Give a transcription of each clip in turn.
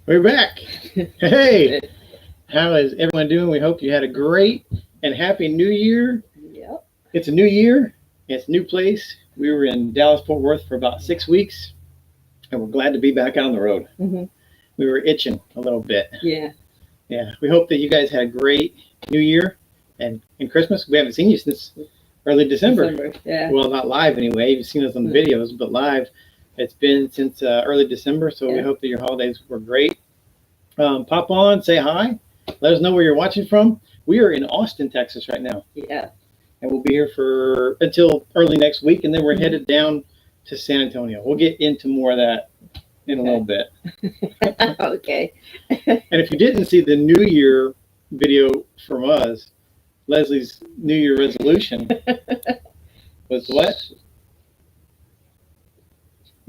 We're back. Hey, how is everyone doing? We hope you had a great and happy new year. Yep. It's a new year. It's a new place. We were in Dallas, Fort Worth for about 6 weeks, and we're glad to be back out on the road. Mm-hmm. We were itching a little bit. Yeah. Yeah. We hope that you guys had a great new year and Christmas. We haven't seen you since early December. Yeah. Well, not live anyway. You've seen us on the videos, but live. It's been since early December, so we hope that your holidays were great. Pop on, say hi. Let us know where you're watching from. We are in Austin, Texas right now. Yeah. And we'll be here until early next week, and then we're headed down to San Antonio. We'll get into more of that in a little bit. Okay. And if you didn't see the New Year video from us, Leslie's New Year resolution was what?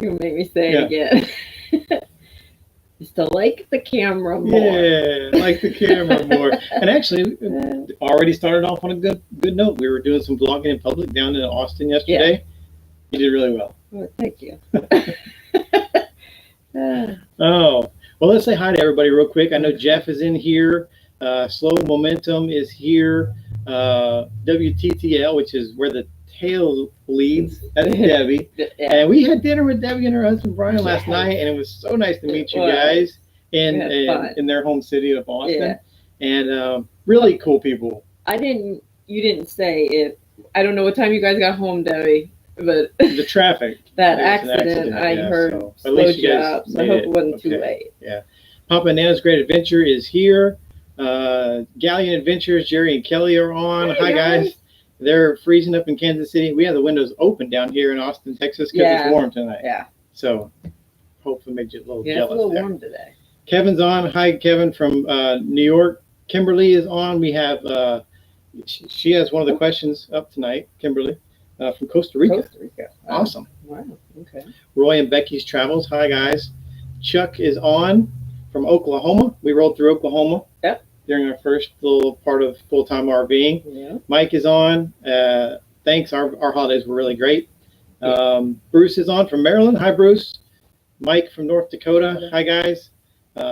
You make me say it again. Just to like the camera more. Yeah, like the camera more. And actually, already started off on a good note. We were doing some vlogging in public down in Austin yesterday. Yeah. You did really well. Oh, thank you. Oh, well, let's say hi to everybody real quick. I know Jeff is in here. Slow Momentum is here. WTTL, which is where the tail leads. That's Debbie. Yeah. And we had dinner with Debbie and her husband Brian last night, and it was so nice to meet you guys in their home city of Austin. Yeah. And really cool people. You didn't say it. I don't know what time you guys got home, Debbie, but the traffic. that accident I heard slowed you up. So I hope it wasn't too late. Yeah. Papa and Nana's Great Adventure is here. Galleon Adventures, Jerry and Kelly are on. Hi guys. They're freezing up in Kansas City. We have the windows open down here in Austin, Texas, because it's warm tonight. Yeah. So hopefully made you a little jealous. It's a little warm today. Kevin's on. Hi, Kevin from New York. Kimberly is on. We have she has one of the questions up tonight. Kimberly from Costa Rica. Costa Rica. Wow. Awesome. Wow. Okay. Roy and Becky's Travels. Hi guys. Chuck is on from Oklahoma. We rolled through Oklahoma. Yep. During our first little part of full-time RVing. Yeah. Mike is on. Thanks. Our holidays were really great. Bruce is on from Maryland. Hi, Bruce. Mike from North Dakota. Hi, guys.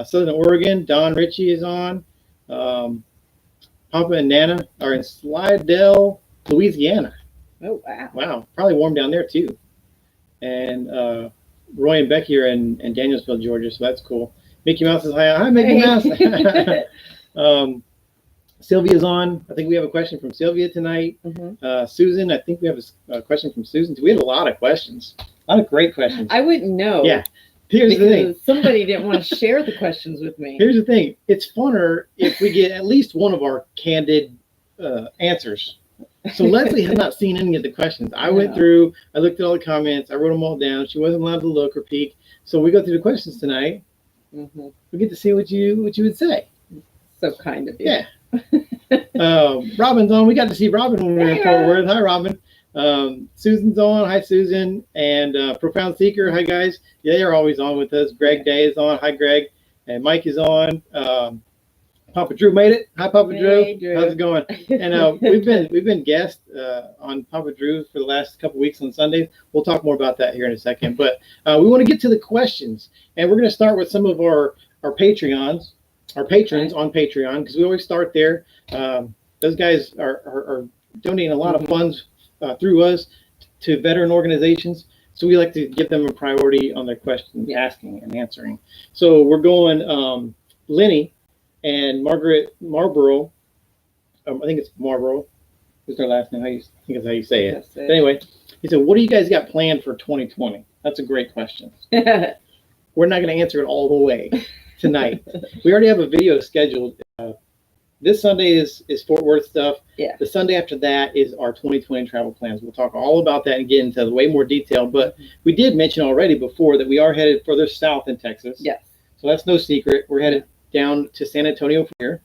Southern Oregon. Don Ritchie is on. Papa and Nana are in Slidell, Louisiana. Oh, wow. Wow. Probably warm down there, too. And Roy and Becky are in Danielsville, Georgia, so that's cool. Mickey Mouse is hi. Hi, Mickey Mouse. Sylvia's on. I think we have a question from Sylvia tonight. Mm-hmm. Susan, I think we have a question from Susan. We had a lot of questions. A lot of great questions. I wouldn't know. Yeah. Here's the thing. Somebody didn't want to share the questions with me. Here's the thing. It's funner if we get at least one of our candid answers. So Leslie has not seen any of the questions. I went through, I looked at all the comments. I wrote them all down. She wasn't allowed to look or peek. So we go through the questions tonight. Mm-hmm. We get to see what you would say. So kind of you. Yeah. Robin's on. We got to see Robin when we were in Fort Worth. Hi, Robin. Susan's on. Hi, Susan. And Profound Seeker. Hi, guys. Yeah, they're always on with us. Greg Day is on. Hi, Greg. And Mike is on. Papa Drew made it. Hi, Papa Drew. How's it going? And we've been guests on Papa Drew for the last couple weeks on Sundays. We'll talk more about that here in a second. But we want to get to the questions, and we're going to start with some of our Patreons. Our patrons on Patreon, because we always start there. Those guys are donating a lot of funds through us to veteran organizations. So we like to give them a priority on their questions, asking and answering. So we're going Lenny and Margaret Marlborough. I think it's Marlborough. What's their last name? I think that's how you say it. But anyway, he said, what do you guys got planned for 2020? That's a great question. We're not going to answer it all the way tonight. We already have a video scheduled. This Sunday is Fort Worth stuff. Yeah. The Sunday after that is our 2020 travel plans. We'll talk all about that and get into way more detail. But we did mention already before that we are headed further south in Texas. Yes. So that's no secret. We're headed down to San Antonio from here.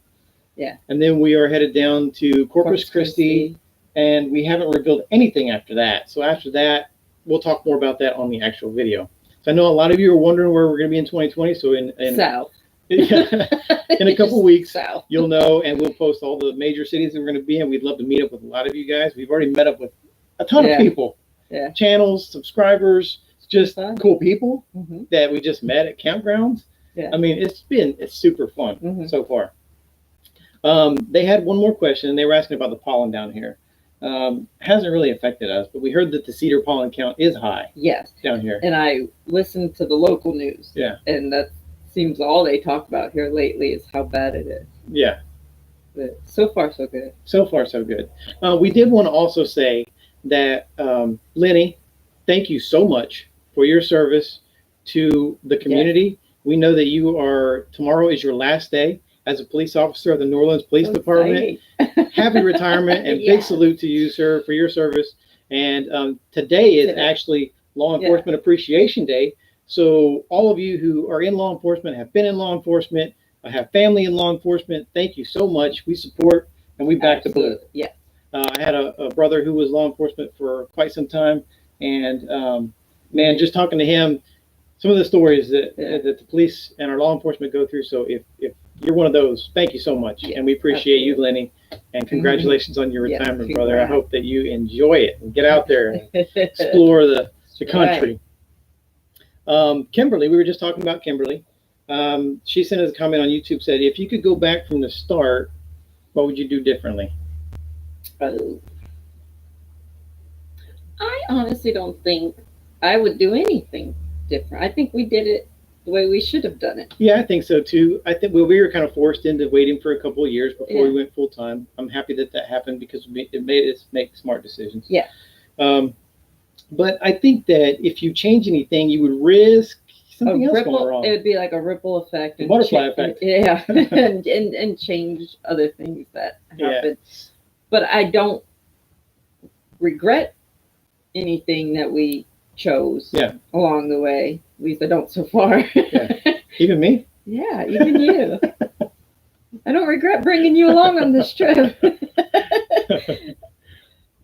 Yeah. And then we are headed down to Corpus Christi. And we haven't revealed anything after that. So after that, we'll talk more about that on the actual video. So I know a lot of you are wondering where we're going to be in 2020. So in South. In a couple weeks, you'll know, and we'll post all the major cities that we're going to be in. We'd love to meet up with a lot of you guys. We've already met up with a ton of people, channels, subscribers, just cool people that we just met at campgrounds. Yeah. I mean, it's super fun so far. They had one more question, and they were asking about the pollen down here. Hasn't really affected us, but we heard that the cedar pollen count is high. Yes. Down here. And I listened to the local news. Yeah. And that seems all they talk about here lately is how bad it is. Yeah. But so far, so good. So far, so good. We did want to also say that, Lenny, thank you so much for your service to the community. Yes. We know that tomorrow is your last day as a police officer of the New Orleans Police Department. Happy retirement, and big salute to you, sir, for your service. And today is actually Law Enforcement Appreciation Day. So all of you who are in law enforcement, have been in law enforcement, have family in law enforcement, thank you so much. We support and we back the blue. Yeah. I had a brother who was law enforcement for quite some time, and man, just talking to him, some of the stories that the police and our law enforcement go through. So if you're one of those, thank you so much, and we appreciate you, Lenny, and congratulations on your retirement, brother. I hope that you enjoy it and get out there and explore the country. Right. Kimberly, we were just talking about Kimberly. She sent us a comment on YouTube, said, if you could go back from the start, what would you do differently? I honestly don't think I would do anything different. I think we did it the way we should have done it. Yeah, I think so too. I think we were kind of forced into waiting for a couple of years before we went full time. I'm happy that happened because it made us make smart decisions. Yeah. But I think that if you change anything, you would risk something else going wrong. It would be like a ripple effect. A butterfly effect. Yeah. and change other things that happen. Yeah. But I don't regret anything that we chose along the way. At least I don't so far. Yeah. Even me? Yeah, even you. I don't regret bringing you along on this trip.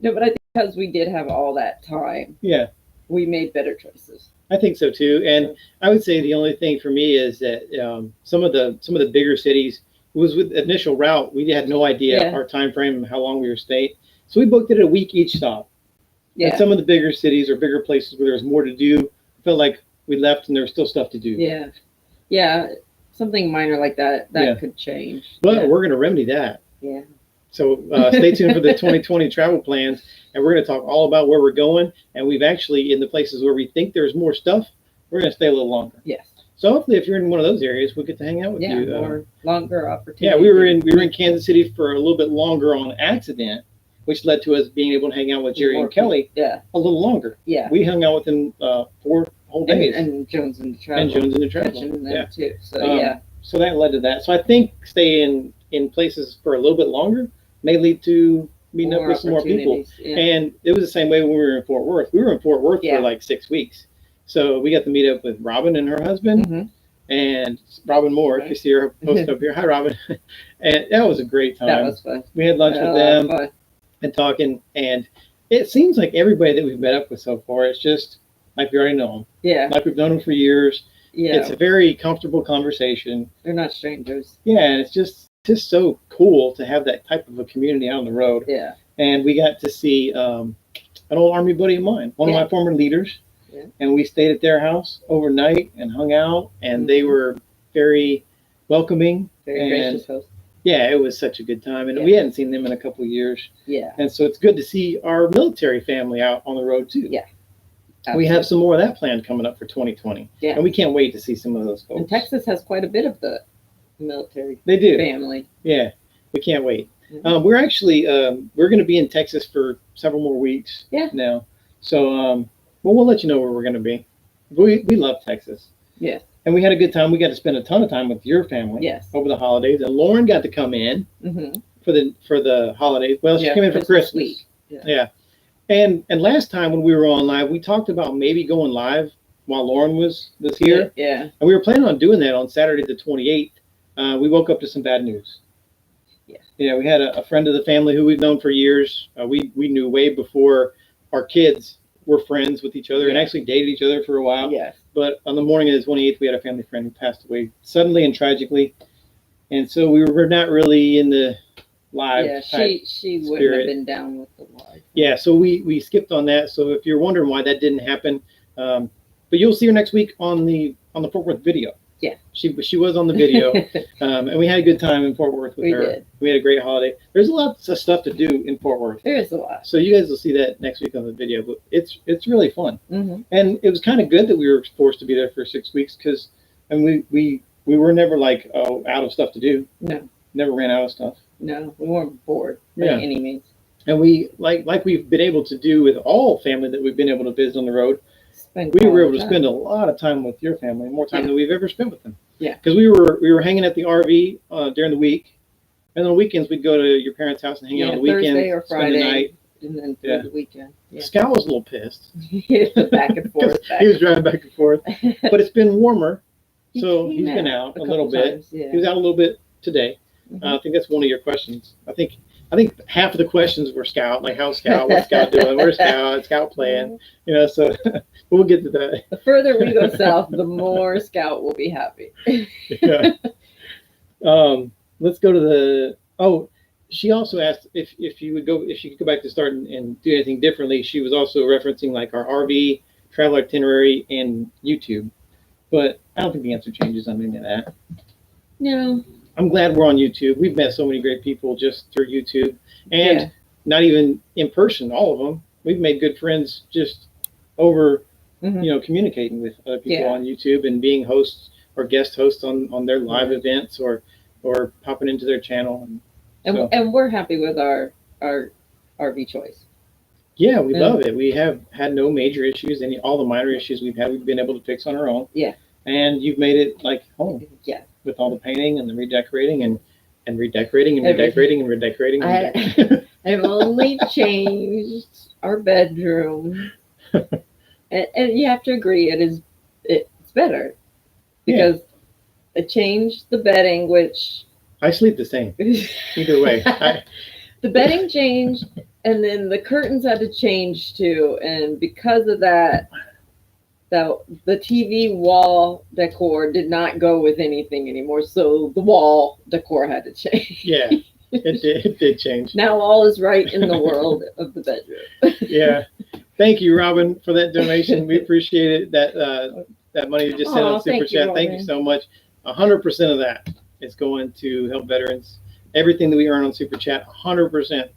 No, but I think because we did have all that time, we made better choices. I think so too. And I would say the only thing for me is that some of the bigger cities, was with the initial route, we had no idea our time frame and how long we were staying. So we booked it a week each stop. Yeah. And some of the bigger cities or bigger places where there was more to do, felt like we left and there was still stuff to do. Yeah. Yeah. Something minor like that could change. But we're going to remedy that. Yeah. So stay tuned for the 2020 travel plans, and we're going to talk all about where we're going. And we've actually, in the places where we think there's more stuff, we're going to stay a little longer. Yes. So hopefully, if you're in one of those areas, we'll get to hang out with you. More longer opportunities. Yeah, we were in Kansas City for a little bit longer on accident, which led to us being able to hang out with Jerry and Kelly a little longer. Yeah. We hung out with them 4 whole days. And Jones in the Travel. And Jones in the Travel. Too. So, so that led to that. So I think staying in places for a little bit longer may lead to meeting up with some more people. Yeah. And it was the same way when we were in Fort Worth. We were in Fort Worth for like 6 weeks. So we got to meet up with Robin and her husband and Robin Moore. If you see her post up here. Hi, Robin. And that was a great time. That was fun. We had lunch with them and talking. And it seems like everybody that we've met up with so far, it's just like we already know them. Yeah. Like we've known them for years. Yeah. It's a very comfortable conversation. They're not strangers. Yeah, and it's just so cool to have that type of a community out on the road. Yeah. And we got to see an old Army buddy of mine, one of my former leaders. Yeah. And we stayed at their house overnight and hung out, and they were very welcoming. Very gracious host. Yeah, it was such a good time. And we hadn't seen them in a couple of years. Yeah. And so it's good to see our military family out on the road too. Yeah. Absolutely. We have some more of that planned coming up for 2020. Yeah. And we can't wait to see some of those folks. And Texas has quite a bit of the military family. Yeah. We can't wait. We're actually, we're going to be in Texas for several more weeks now. So, we'll let you know where we're going to be. We love Texas. Yeah. And we had a good time. We got to spend a ton of time with your family over the holidays. And Lauren got to come in for the holidays. Well, she came in for Christmas. Week. Yeah. And last time when we were on live, we talked about maybe going live while Lauren was here. Yeah. And we were planning on doing that on Saturday the 28th. We woke up to some bad news. Yeah. Yeah, we had a friend of the family who we've known for years. We knew way before our kids were friends with each other and actually dated each other for a while. Yes. But on the morning of the 28th, we had a family friend who passed away suddenly and tragically. And so we were not really in the live. Yeah, she wouldn't have been down with the live. Yeah, so we skipped on that. So if you're wondering why that didn't happen, but you'll see her next week on the Fort Worth video. Yeah. She was on the video, and we had a good time in Fort Worth with her. Did. We had a great holiday. There's a lot of stuff to do in Fort Worth. There is a lot. So you guys will see that next week on the video, but it's really fun. Mm-hmm. And it was kind of good that we were forced to be there for 6 weeks because, and we were never like out of stuff to do. No. Never ran out of stuff. No, we weren't bored by any means. And we like we've been able to do with all family that we've been able to visit on the road. We were able to spend a lot of time with your family, more time than we've ever spent with them. Yeah. Because we were hanging at the RV during the week, and on the weekends we'd go to your parents' house and hang out on the weekend, Thursday or Friday, spend the night, and then through the weekend. Yeah. Scout was a little pissed. Back and forth. He was driving back and forth, but it's been warmer, so he's been out a little bit. Yeah. He was out a little bit today. Mm-hmm. I think that's one of your questions. I think half of the questions were Scout, like how's Scout, what's Scout doing, where's Scout playing, so we'll get to that. The further we go south, the more Scout will be happy. Yeah. Let's go to she also asked if she could go back to start and do anything differently. She was also referencing like our RV, travel itinerary, and YouTube. But I don't think the answer changes on any of that. No. I'm glad we're on YouTube. We've met so many great people just through YouTube, and not even in person, all of them. We've made good friends just over, communicating with other people on YouTube and being hosts or guest hosts on their live events or popping into their channel. And we're happy with our RV choice. Yeah, we love it. We have had no major issues. All the minor issues we've been able to fix on our own. Yeah. And you've made it like home. Yeah. With all the painting and the redecorating and redecorating and redecorating and redecorating. I've only changed our bedroom, and you have to agree it's better because I changed the bedding, which I sleep the same either way. The bedding changed, and then the curtains had to change too, and because of that. So the TV wall decor did not go with anything anymore, so the wall decor had to change. Yeah, it did change. Now all is right in the world of the bedroom. Yeah, thank you, Robin, for that donation. We appreciate it. That money you just sent on Super Chat. Thank you so much. 100% of that is going to help veterans. Everything that we earn on Super Chat, 100%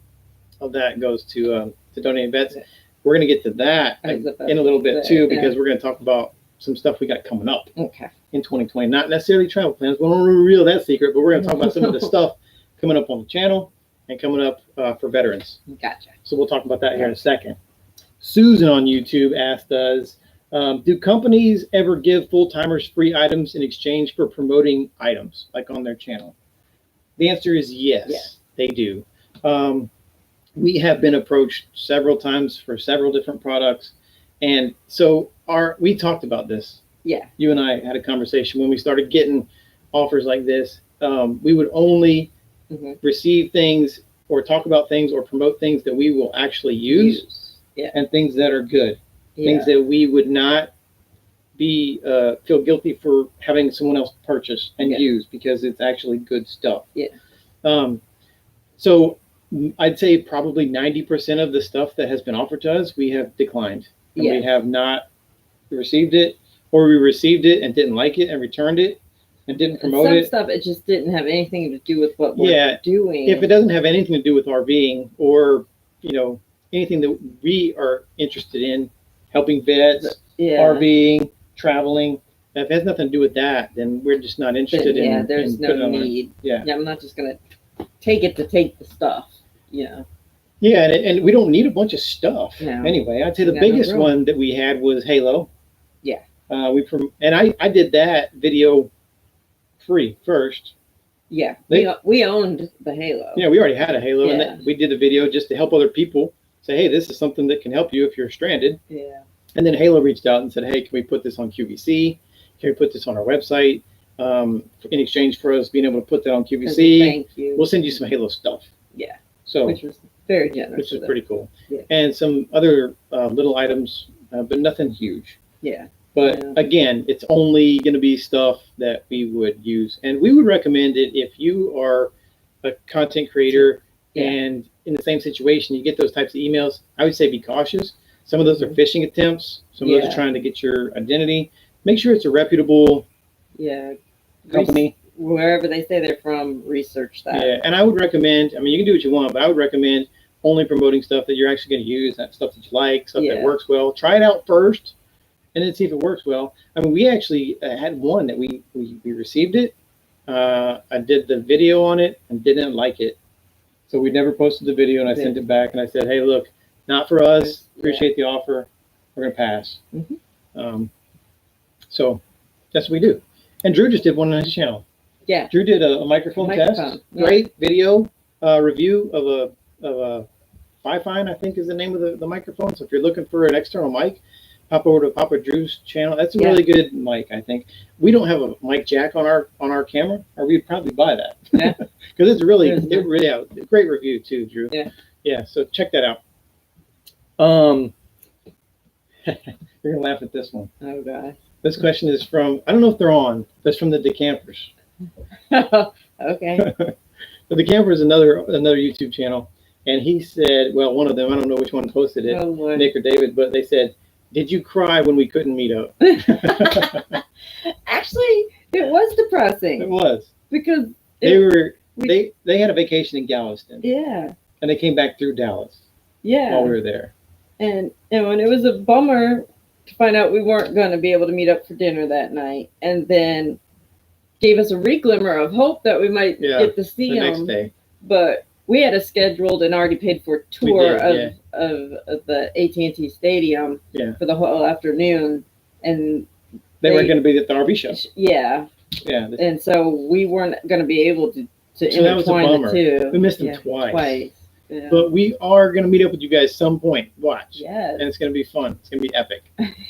of that goes to donating vets. We're going to get to that in a little bit too, because we're going to talk about some stuff we got coming up in 2020. Not necessarily travel plans. We won't reveal that secret, but we're going to talk about some of the stuff coming up on the channel and coming up for veterans. Gotcha. So we'll talk about that here in a second. Susan on YouTube asked us, do companies ever give full-timers free items in exchange for promoting items, like on their channel? The answer is yes, they do. We have been approached several times for several different products. And so we talked about this. Yeah. You and I had a conversation when we started getting offers like this. We would only receive things or talk about things or promote things that we will actually use. And things that are good. Things that we would not feel guilty for having someone else purchase and use because it's actually good stuff. So I'd say probably 90% of the stuff that has been offered to us, we have declined. And we have not received it, or we received it and didn't like it and returned it and didn't promote it. Some stuff, it just didn't have anything to do with what we're doing. If it doesn't have anything to do with RVing or, anything that we are interested in, helping vets, RVing, traveling, if it has nothing to do with that, then we're just not interested in. Yeah, there's no need. I'm not just going to take it to take the stuff. Yeah, and we don't need a bunch of stuff. No. Anyway, I'd say the biggest one that we had was Halo. Yeah. I did that video free first. Yeah, we owned the Halo. Yeah, we already had a Halo, and we did a video just to help other people say, hey, this is something that can help you if you're stranded. Yeah. And then Halo reached out and said, hey, can we put this on QVC? Can we put this on our website? In exchange for us being able to put that on QVC, thank you. We'll send you some Halo stuff. Yeah. So, which was very generous. Which is pretty cool. Yeah. And some other little items, but nothing huge. Yeah. But again, it's only going to be stuff that we would use. And we would recommend it if you are a content creator and in the same situation, you get those types of emails. I would say be cautious. Some of those are phishing attempts. Some of those are trying to get your identity. Make sure it's a reputable company. Wherever they say they're from, research that. Yeah, and I would recommend, I mean, you can do what you want, but I would recommend only promoting stuff that you're actually going to use, that stuff that you like, stuff that works well. Try it out first, and then see if it works well. I mean, we actually had one that we received it. I did the video on it and didn't like it. So we never posted the video, and I sent it back, and I said, hey, look, not for us. Appreciate the offer. We're going to pass. So that's what we do. And Drew just did one on his channel. Yeah. Drew did a microphone test. Great video review of a Fi-Fine, I think is the name of the microphone. So if you're looking for an external mic, pop over to Papa Drew's channel. That's a really good mic, I think. We don't have a mic jack on our camera, or we'd probably buy that. Yeah. Because it's really a great review too, Drew. Yeah. Yeah. So check that out. You're gonna laugh at this one. Oh God. This question is from, I don't know if they're on, but it's from the Decampers. Okay. The Decamper is another YouTube channel, and he said, well, one of them, I don't know which one posted it, Nick or David, but they said, did you cry when we couldn't meet up? Actually, it was depressing. It was. Because they had a vacation in Galveston. Yeah. And they came back through Dallas. Yeah. While we were there. And when it was a bummer to find out we weren't going to be able to meet up for dinner that night, and then gave us a glimmer of hope that we might get to see them. Next day. But we had a scheduled and already paid for tour of the AT&T Stadium for the whole afternoon, and they weren't going to be at the RV show. Yeah. Yeah. And so we weren't going to be able to intertwine the two. We missed them twice. Yeah. But we are going to meet up with you guys some point. Watch. Yes. And it's going to be fun. It's going to be epic.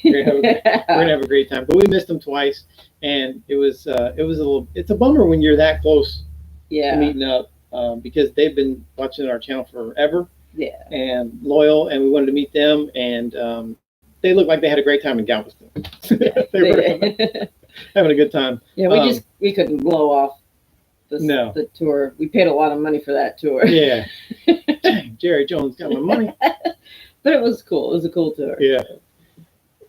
We're going to have a great time. But we missed them twice, and it's a bummer when you're that close to meeting up, because they've been watching our channel forever. Yeah. And loyal, and we wanted to meet them, and they looked like they had a great time in Galveston. They were having a good time. Yeah, we couldn't blow off the tour. We paid a lot of money for that tour. Yeah. Dang, Jerry Jones got my money. But it was cool. It was a cool tour. Yeah.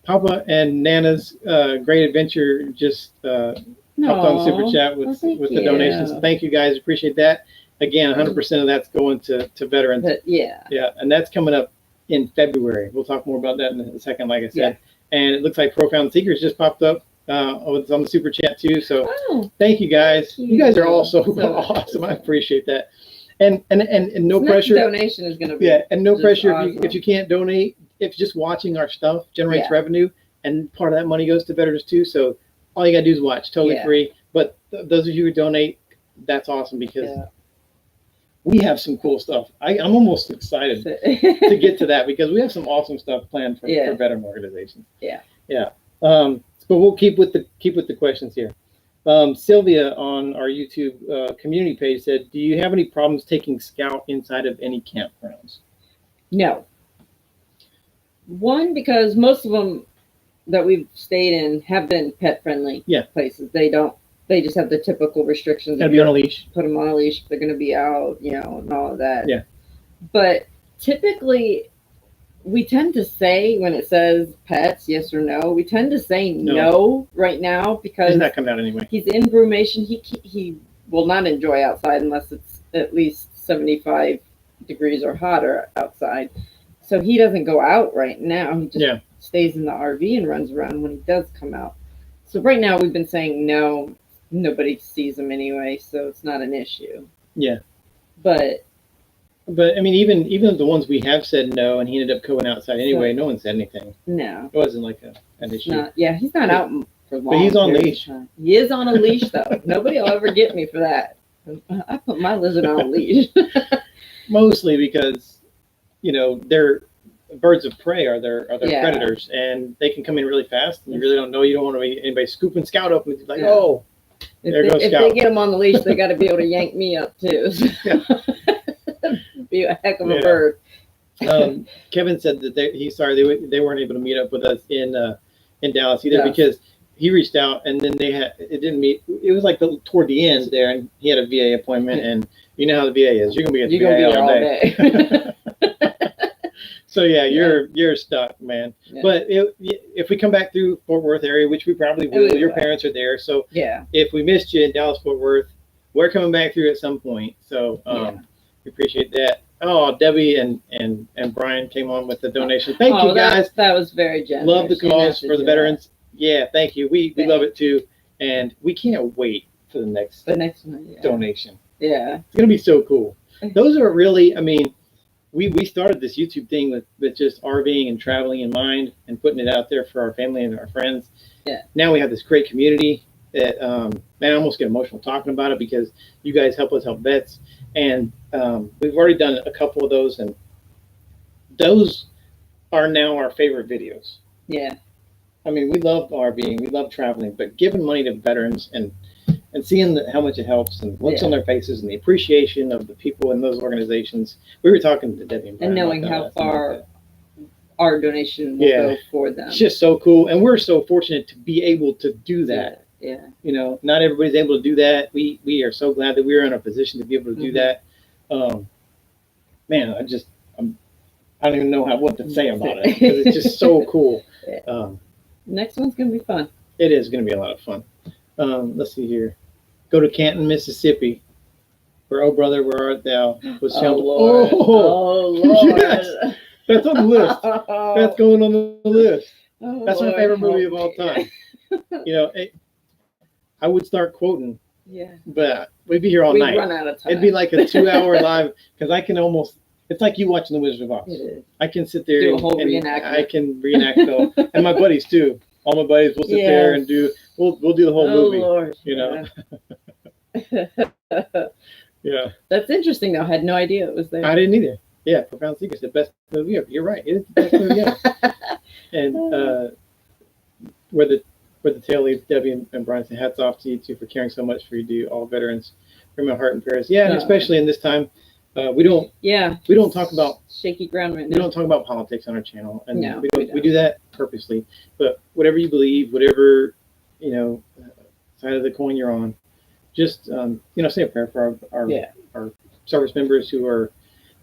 Papa and Nana's great adventure just helped on the super chat with the donations. So thank you guys. Appreciate that. Again, 100% of that's going to veterans. Yeah. And that's coming up in February. We'll talk more about that in a second, like I said. Yeah. And it looks like Profound Seekers just popped up. It's on the super chat too. So thank you guys. You guys are all so awesome. I appreciate that. And no pressure. Donation is going to be and no pressure awesome. If you can't donate. If just watching our stuff generates revenue, and part of that money goes to veterans too. So all you gotta do is watch, totally free. But those of you who donate, that's awesome, because we have some cool stuff. I'm almost excited to get to that, because we have some awesome stuff planned for veteran organizations. Yeah. But we'll keep with the questions here. Sylvia on our YouTube community page said, do you have any problems taking Scout inside of any campgrounds? No. One, because most of them that we've stayed in have been pet friendly places. They just have the typical restrictions. Gotta be on a leash. Put them on a leash. They're going to be out, and all of that. Yeah. But typically, we tend to say, when it says pets, yes or no, we tend to say no right now, because he's not coming out anyway. He's in brumation. He will not enjoy outside unless it's at least 75 degrees or hotter outside. So he doesn't go out right now. He just stays in the RV and runs around when he does come out. So right now we've been saying no. Nobody sees him anyway, so it's not an issue. Yeah. But I mean, even the ones we have said no, and he ended up going outside anyway, no one said anything. No. It wasn't like an issue. He's not out for long. But he's on leash. He is on a leash, though. Nobody will ever get me for that. I put my lizard on a leash. Mostly because, they're birds of prey are their predators, and they can come in really fast, and you really don't know. You don't want to be anybody scooping Scout up and like, if they get him on the leash, they got to be able to yank me up too. Be a heck of a bird. Kevin said that they weren't able to meet up with us in Dallas either, because he reached out, and then it didn't meet. It was like toward the end there, and he had a VA appointment, and you know how the VA is. You're gonna be at the VA all day. So yeah, you're stuck, man. Yeah. But if we come back through Fort Worth area, which we probably will, your parents are there. So yeah, if we missed you in Dallas Fort Worth, we're coming back through at some point. So we appreciate that. Oh, Debbie and Brian came on with the donation. Thank you guys. That was very generous. Love the cause for the veterans. Yeah, thank you. We love it too, and we can't wait for the next one, donation. Yeah, it's gonna be so cool. Those are really, I mean, we started this YouTube thing with just RVing and traveling in mind and putting it out there for our family and our friends. Yeah. Now we have this great community that, man, I almost get emotional talking about it because you guys help us help vets. And we've already done a couple of those, and those are now our favorite videos. Yeah. I mean, we love RVing, we love traveling, but giving money to veterans and seeing how much it helps and looks on their faces and the appreciation of the people in those organizations. We were talking to Debbie and knowing how far our donation will go for them. It's just so cool. And we're so fortunate to be able to do that. Yeah. You know, not everybody's able to do that. We are so glad that we're in a position to be able to do that. Man, I don't even know what to say about it because it's just so cool. Next one's going to be fun. It is going to be a lot of fun. Let's see here. Go to Canton, Mississippi. Where, oh brother, where art thou? Was Lord. Oh Lord. Yes. That's on the list. That's going on the list. That's my favorite movie of all time. You know, I would start quoting. Yeah. But we'd be here all night. We'd run out of time. It'd be like a 2-hour live because I can almost. It's like you watching The Wizard of Oz. It is. I can sit there do a whole reenactment. I can reenact though, and my buddies too. All my buddies will sit there and do. We'll do the whole movie. Lord. You know. Yeah. That's interesting though. I had no idea it was there. I didn't either. Yeah, Profound Secret's the best movie ever. You're right. It is the best movie ever. And where the tail leaves, Debbie and Brian say, hats off to you two for caring so much for you do all veterans. From my heart and prayers. Yeah, and especially in this time, we don't talk about shaky ground right now. We don't talk about politics on our channel, and no, we do that purposely. But whatever you believe, whatever side of the coin you're on, just say a prayer for our service members who are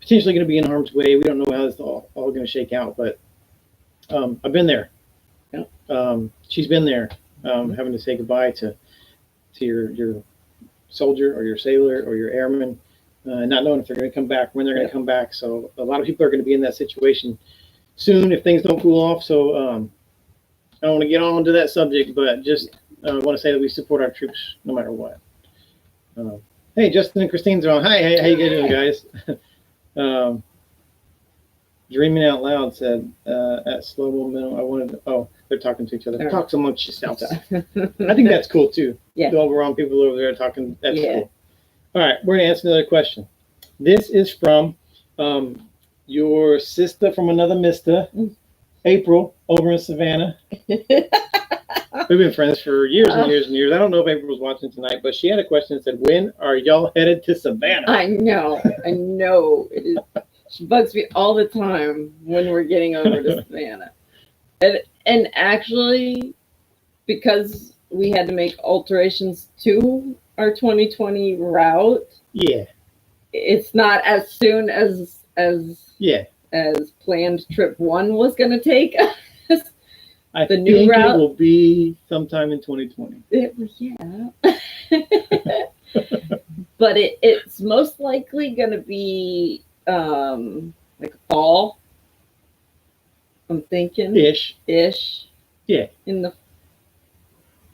potentially going to be in harm's way. We don't know how this all going to shake out, but I've been there. Yeah. She's been there, having to say goodbye to your soldier or your sailor or your airman, not knowing if they're going to come back, when they're going to come back. So a lot of people are going to be in that situation soon if things don't cool off. So I don't want to get on to that subject, but just want to say that we support our troops no matter what. Hey, Justin and Christine's on. Hi, how you doing, guys? Dreaming Out Loud said at slow momentum, I wanted to, they're talking to each other. Talk amongst yourselves. I think that's cool too. Yeah. Go around people over there talking. That's cool. All right, we're going to answer another question. This is from your sister from another mister, April, over in Savannah. We've been friends for years and years and years. I don't know if April was watching tonight, but she had a question that said, when are y'all headed to Savannah? I know. It is. She bugs me all the time when we're getting over to Savannah. And actually, because we had to make alterations to our 2020 route, it's not as soon as planned trip 1 was going to take us. I think new route will be sometime in 2020. But it's most likely going to be like fall. I'm thinking ish. Yeah, in the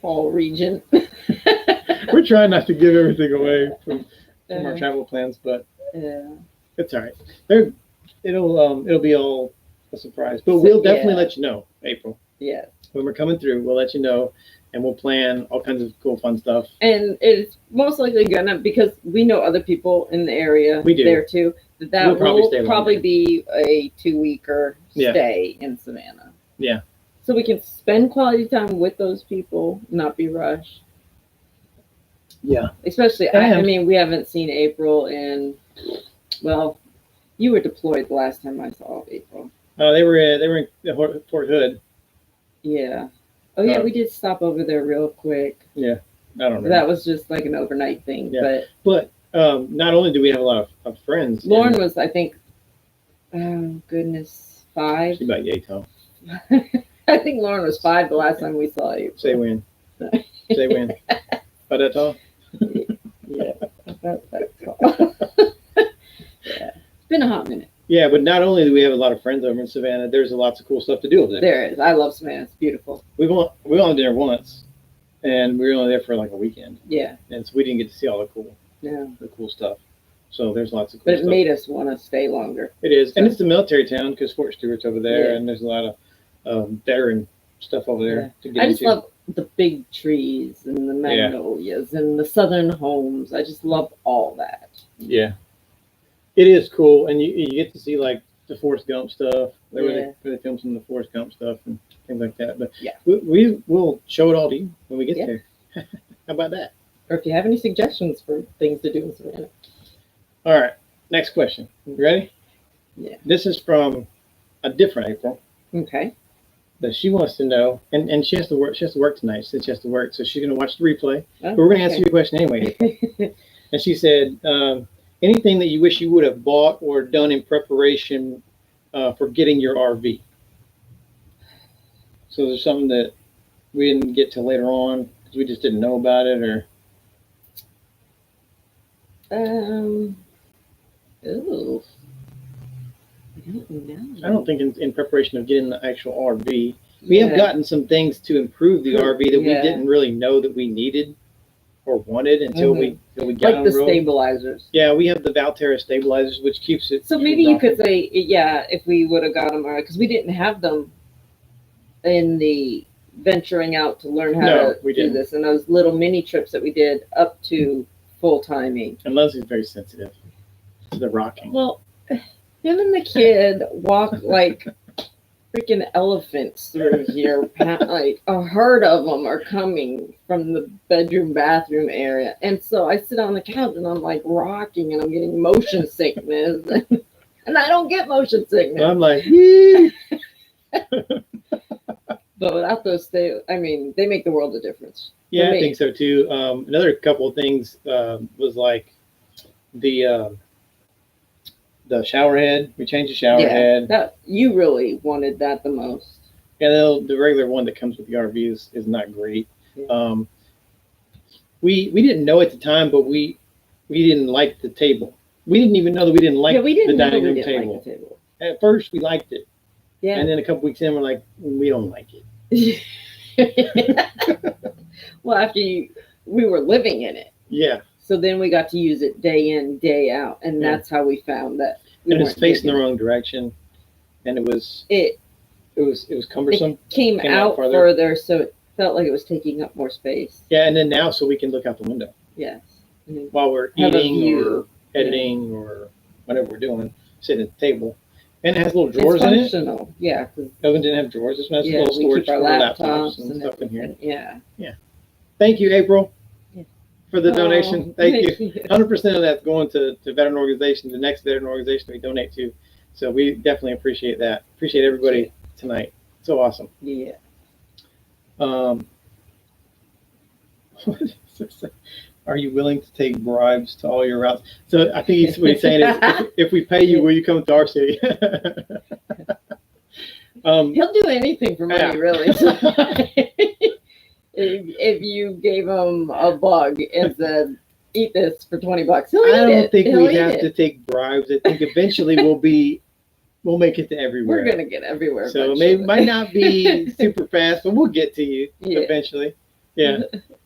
fall region. We're trying not to give everything away from our travel plans, but it's all right. It'll be all a surprise, but we'll definitely let you know, April. Yeah. When we're coming through, we'll let you know, and we'll plan all kinds of cool, fun stuff. And it's most likely gonna, because we know other people in the area there too. That will probably be a 2-weeker stay in Savannah. Yeah. So we can spend quality time with those people, not be rushed. Yeah. Especially, I mean, we haven't seen April in, well, you were deployed the last time I saw April. They were in Fort Hood. Yeah. Oh yeah, we did stop over there real quick. Yeah. I don't know. That was just like an overnight thing. Yeah. But not only do we have a lot of friends. Lauren was, I think, oh goodness, 5. She's about yay tall. I think Lauren was 5 the last time we saw you. Say when. Say when. About that tall? Yeah, about that tall. Yeah. It's been a hot minute. Yeah, but not only do we have a lot of friends over in Savannah, there's lots of cool stuff to do over there. There is. I love Savannah. It's beautiful. We only been there once, and we were only there for like a weekend. Yeah. And so we didn't get to see all the cool stuff. So there's lots of cool stuff. But it made us want to stay longer. It is. And it's the military town because Fort Stewart's over there, Yeah. and there's a lot of veteran stuff over there to get I just into. love the big trees and the magnolias and the southern homes. I just love all that. Yeah. It is cool, and you get to see like the Forrest Gump stuff. They film some of the Forrest Gump stuff and things like that. But yeah, we will show it all to you when we get there. How about that? Or if you have any suggestions for things to do in Savannah. All right. Next question. You ready? Yeah. This is from a different April. Okay. That she wants to know, and she has to work. She has to work tonight. She said she has to work, so she's going to watch the replay. But we're going to answer your question anyway. And she said, anything that you wish you would have bought or done in preparation for getting your RV. So there's something that we didn't get to later on because we just didn't know about it, or. Ooh. I don't know. I don't think in preparation of getting the actual RV. We have gotten some things to improve the RV that we didn't really know that we needed or wanted until we got like on the the road. Stabilizers. Yeah, we have the Valterra stabilizers, which keeps it. So maybe you could say, if we would have got them, because we didn't have them in the venturing out to learn how to do this, and those little mini trips that we did up to full timing. And Leslie's very sensitive to the rocking. Well, him and the kid walk like freaking elephants through here. Like a herd of them are coming from the bathroom area. And so I sit on the couch and I'm like rocking and I'm getting motion sickness. And I don't get motion sickness. I'm like, but without those, they make the world a difference. Yeah, I think so too. Another couple of things was like the shower head. We changed the shower head. That you really wanted that the most. Yeah, the regular one that comes with the RV is not great. Yeah. We didn't know at the time, but we didn't like the table. We didn't even know that we didn't like the dining room table. Like the table. At first, we liked it. Yeah. And then a couple weeks in, we're like, we don't like it. Well, after we were living in it. Yeah. So then we got to use it day in, day out, and that's how we found that. And it was facing the wrong direction, and it was cumbersome. It came out further, so it felt like it was taking up more space. Yeah, and then now, so we can look out the window. Yes. While we're eating or editing or whatever we're doing, sitting at the table. And it has little drawers in it. Yeah. Oven didn't have drawers. This has a little storage for laptops and stuff in here. Yeah. Yeah. Thank you, April, for the donation. Thank you. 100% of that's going to veteran organization, the next veteran organization we donate to. So we definitely appreciate that. Appreciate everybody tonight. So awesome. Yeah. Are you willing to take bribes to all your routes? So I think what he's saying is, if we pay you, will you come to our city? He'll do anything for money, really. So if you gave him a bug and said, "Eat this for $20," he'll eat it. I don't think we have to take bribes. I think eventually we'll make it to everywhere. We're gonna get everywhere. So it might not be super fast, but we'll get to you eventually. Yeah.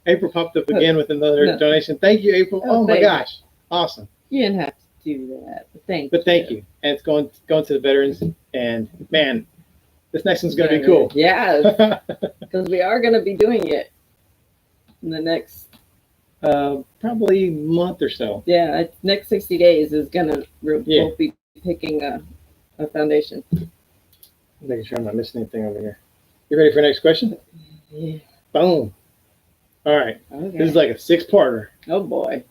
April popped up again with another donation. Thank you, April. Oh my gosh. Awesome. You didn't have to do that. But thank you. And it's going to the veterans. And man, this next one's going to be cool. Yeah. Because we are going to be doing it in the next probably month or so. Yeah. Next 60 days is going to, we'll be picking a foundation. Making sure I'm not missing anything over here. You ready for the next question? Yeah. Boom. All right. Okay. This is like a 6-parter. Oh boy.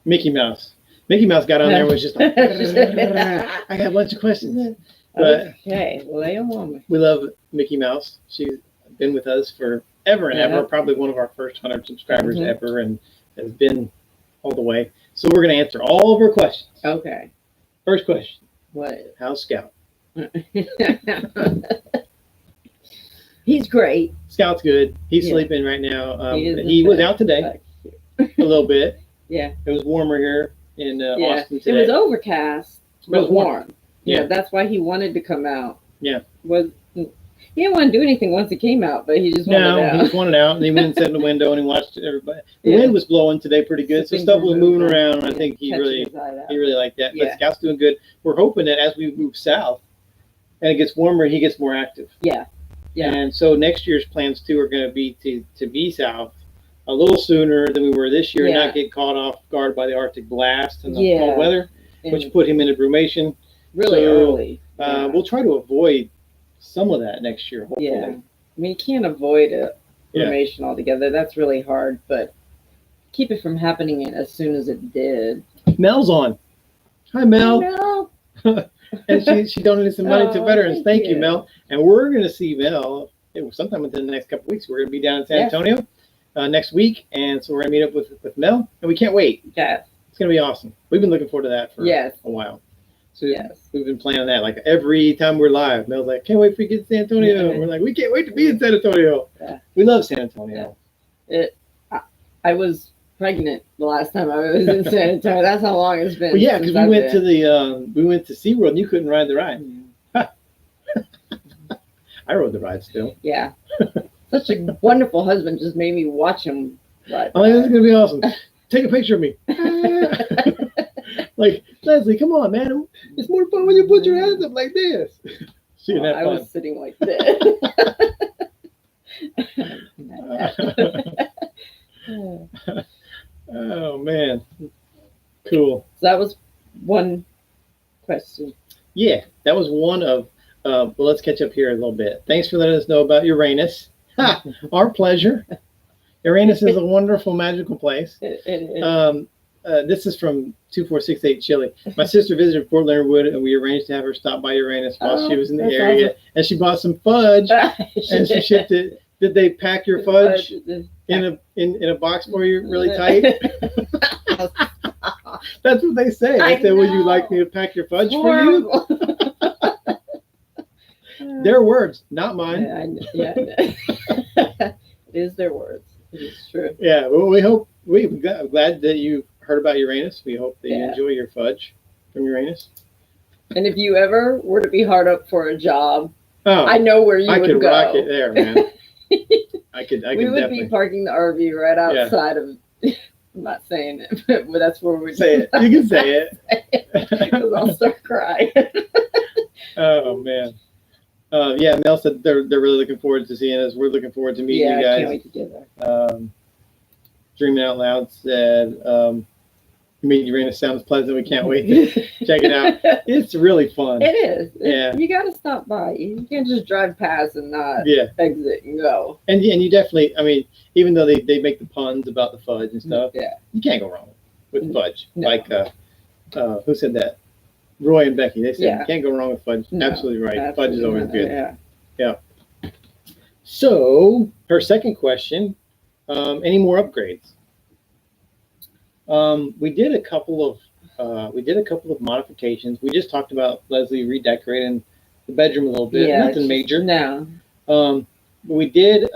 Mickey Mouse. Mickey Mouse got on there and was just like, I got a bunch of questions. But okay. Well, they don't want me. We love Mickey Mouse. She's been with us for ever and ever. Probably one of our first 100 subscribers ever, and has been all the way. So we're going to answer all of her questions. Okay. First question. What? How's Scout? He's great. Scout's good. He's sleeping right now. He was out today a little bit. Yeah. It was warmer here in Austin today. It was overcast, but it was warm. Yeah. That's why he wanted to come out. Yeah. He didn't want to do anything once it came out, but he just wanted out. He just wanted out, and he went and sat in the window and he watched everybody. The wind was blowing today pretty good, so stuff was moving around, and I think he really liked that. But Scout's doing good. We're hoping that as we move south and it gets warmer, he gets more active. Yeah. Yeah. And so next year's plans too are going to be to be south a little sooner than we were this year, and not get caught off guard by the Arctic blast and the cold weather, which put him into brumation really early. We'll try to avoid some of that next year, hopefully. Yeah. I mean, you can't avoid brumation altogether. That's really hard, but keep it from happening as soon as it did. Mel's on. Hi, Mel. Hi, Mel. And she donated some money to veterans. Thank you, Mel. And we're going to see Mel sometime within the next couple of weeks. We're going to be down in San Antonio next week, and so we're going to meet up with Mel, and we can't wait. Yeah. It's going to be awesome. We've been looking forward to that for a while. So we've been planning that. Like every time we're live, Mel's like, can't wait for you to get to San Antonio. And we're like, we can't wait to be in San Antonio. Yeah. We love San Antonio. I was pregnant the last time I was in San Antonio. That's how long it's been. Well, yeah, because we went to SeaWorld and you couldn't ride the ride. I rode the ride still. Yeah. Such a wonderful husband just made me watch him ride. Oh, this is going to be awesome. Take a picture of me. Like, Leslie, come on, man. It's more fun when you put your hands up like this. I was sitting like this. Oh, man. Cool. So that was one question. Yeah, that was one of, well, let's catch up here a little bit. Thanks for letting us know about Uranus. Our pleasure. Uranus is a wonderful, magical place. This is from 2468 Chile. My sister visited Fort Leonard Wood, and we arranged to have her stop by Uranus while she was in the area. Awesome. And she bought some fudge, and she shipped it. Did they pack your fudge in a box for you really tight? That's what they say. They say, would you like me to pack your fudge for you? Their words, not mine. It is their words. It is true. Yeah, well, we're glad that you heard about Uranus. We hope that you enjoy your fudge from Uranus. And if you ever were to be hard up for a job, I know where you would go. I could rock it there, man. We would be parking the RV right outside of. I'm not saying it, but that's where we'd say it. You can say it. Because I'll start crying. Oh man. Mel said they're really looking forward to seeing us. We're looking forward to meeting you guys. I can't wait to get there. Dreaming Out Loud said, Meet Uranus sounds pleasant. We can't wait to check it out. It's really fun. It is. You got to stop by. You can't just drive past and not exit and go. And you definitely, I mean, even though they make the puns about the fudge and stuff, you can't go wrong with fudge. No. Like, who said that? Roy and Becky. They said you can't go wrong with fudge. No, absolutely right. Absolutely fudge is always good. Yeah. So, her second question, any more upgrades? We did a couple of modifications. We just talked about Leslie redecorating the bedroom a little bit. Nothing major. No. We did.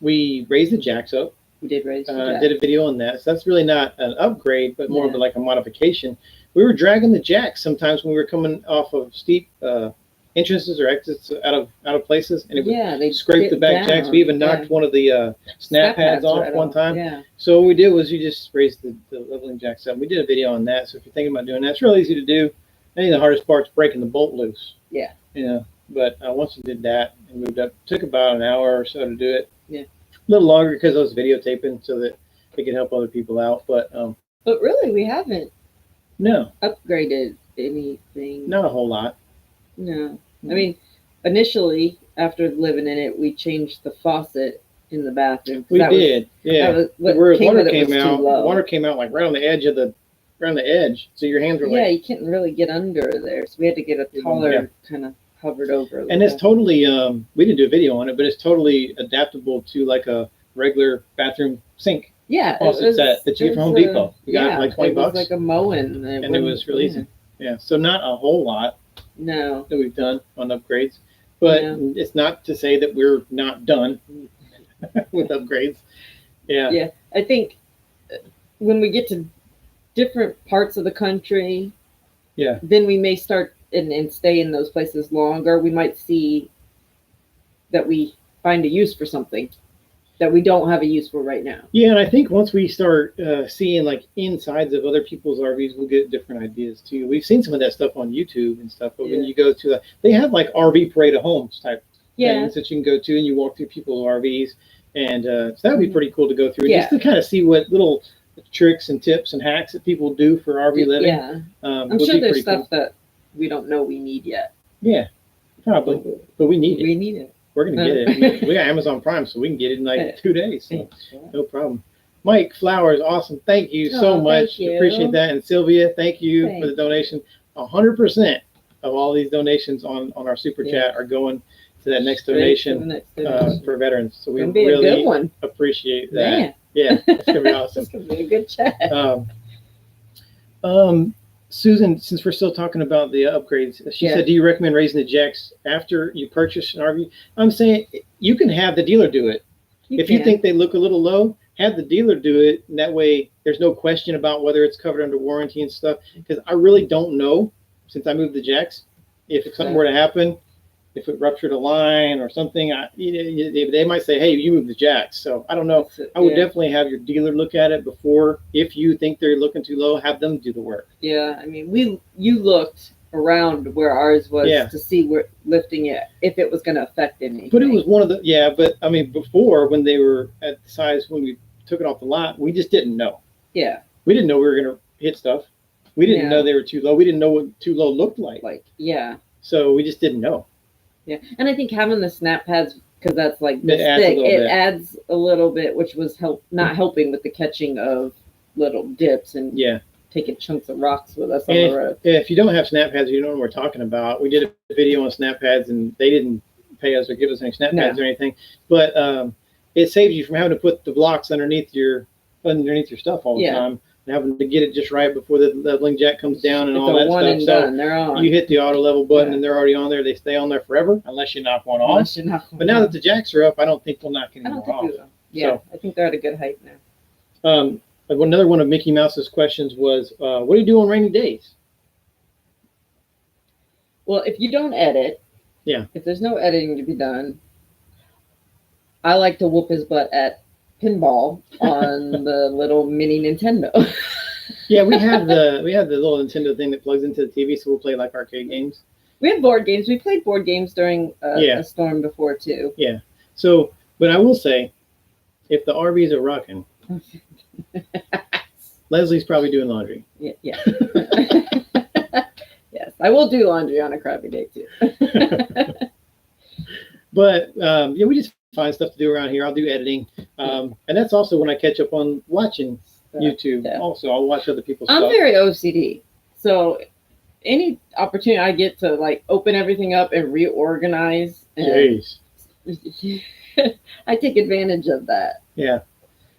We raised the jacks up. We did raise the jacks. Did a video on that. So that's really not an upgrade, but more of like a modification. We were dragging the jacks sometimes when we were coming off of steep entrances or exits out of places, and it would scrape the back jacks. We even knocked one of the snap pads off one time. Yeah. So what we did was you just raised the leveling jacks up. We did a video on that. So if you're thinking about doing that, it's real easy to do. I think the hardest part is breaking the bolt loose. Yeah. But once we did that and moved up, it took about an hour or so to do it. Yeah. A little longer because I was videotaping so that it could help other people out. But really, we haven't. No. Upgraded anything. Not a whole lot. No. I mean, initially, after living in it, we changed the faucet in the bathroom. We did. Water came out like right on the edge. So your hands were like. Yeah, you couldn't really get under there. So we had to get a taller kind of covered over. And it's totally, we didn't do a video on it, but it's totally adaptable to like a regular bathroom sink. Yeah, faucet set that you get from Home Depot. You got it like $20. It was like a Moen. And it was really easy. Yeah, so not a whole lot. No. that we've done on upgrades. But it's not to say that we're not done with upgrades. Yeah. Yeah. I think when we get to different parts of the country, then we may start and stay in those places longer. We might see that we find a use for something that we don't have a use for right now. Yeah, and I think once we start seeing like insides of other people's RVs, we'll get different ideas too. We've seen some of that stuff on YouTube and stuff, but when you go to they have like RV parade of homes type things that you can go to, and you walk through people's RVs, and so that would be pretty cool to go through, just to kind of see what little tricks and tips and hacks that people do for RV living. Yeah, I'm sure there's stuff that we don't know we need yet. Yeah, probably, but we need it. We need it. We're going to get it. I mean, we got Amazon Prime, so we can get it in like 2 days. So no problem. Mike Flowers, awesome. Thank you so much. Appreciate that. And Sylvia, thank you for the donation. 100% of all these donations on our super chat are going to that next donation, for veterans. So we really appreciate that. Man. Yeah, it's going to be awesome. It's going to be a good chat. Susan, since we're still talking about the upgrades, she said, do you recommend raising the jacks after you purchase an RV? I'm saying you can have the dealer do it. If you think they look a little low, have the dealer do it. And that way there's no question about whether it's covered under warranty and stuff. Because I really don't know, since I moved the jacks, if something were to happen, if it ruptured a line or something, they might say, hey, you moved the jacks. So I don't know. I would definitely have your dealer look at it before. If you think they're looking too low, have them do the work. Yeah, I mean, you looked around where ours was to see where lifting it, if it was going to affect anything. But it was one of the, but I mean, before, when they were at the size when we took it off the lot, we just didn't know. Yeah. We didn't know we were going to hit stuff. We didn't know they were too low. We didn't know what too low looked like. So we just didn't know. Yeah, and I think having the snap pads, because that's like this thick, it adds a little bit, which was not helping with the catching of little dips and taking chunks of rocks with us on the road. If you don't have snap pads, you don't know what we're talking about. We did a video on snap pads, and they didn't pay us or give us any snap pads or anything. But it saves you from having to put the blocks underneath your stuff all the time. Having to get it just right before the leveling jack comes down and all that stuff. So they're on. You hit the auto level button and they're already on there. They stay on there forever unless you knock one off. But now that the jacks are up, I don't think we'll knock any more off. Yeah, I think they're at a good height now. Another one of Mickey Mouse's questions was, what do you do on rainy days? Well, if you don't edit, if there's no editing to be done, I like to whoop his butt at pinball on the little mini Nintendo. Yeah, we have the little Nintendo thing that plugs into the TV, so we'll play like arcade games. We have board games. We played board games during a storm before too. Yeah. So, but I will say, if the RVs are rocking, Leslie's probably doing laundry. Yeah. Yes, I will do laundry on a crappy day too. But we just find stuff to do around here. I'll do editing, and that's also when I catch up on watching YouTube. Also, I'll watch other people's stuff. I'm very OCD, so any opportunity I get to like open everything up and reorganize, I take advantage of that. Yeah.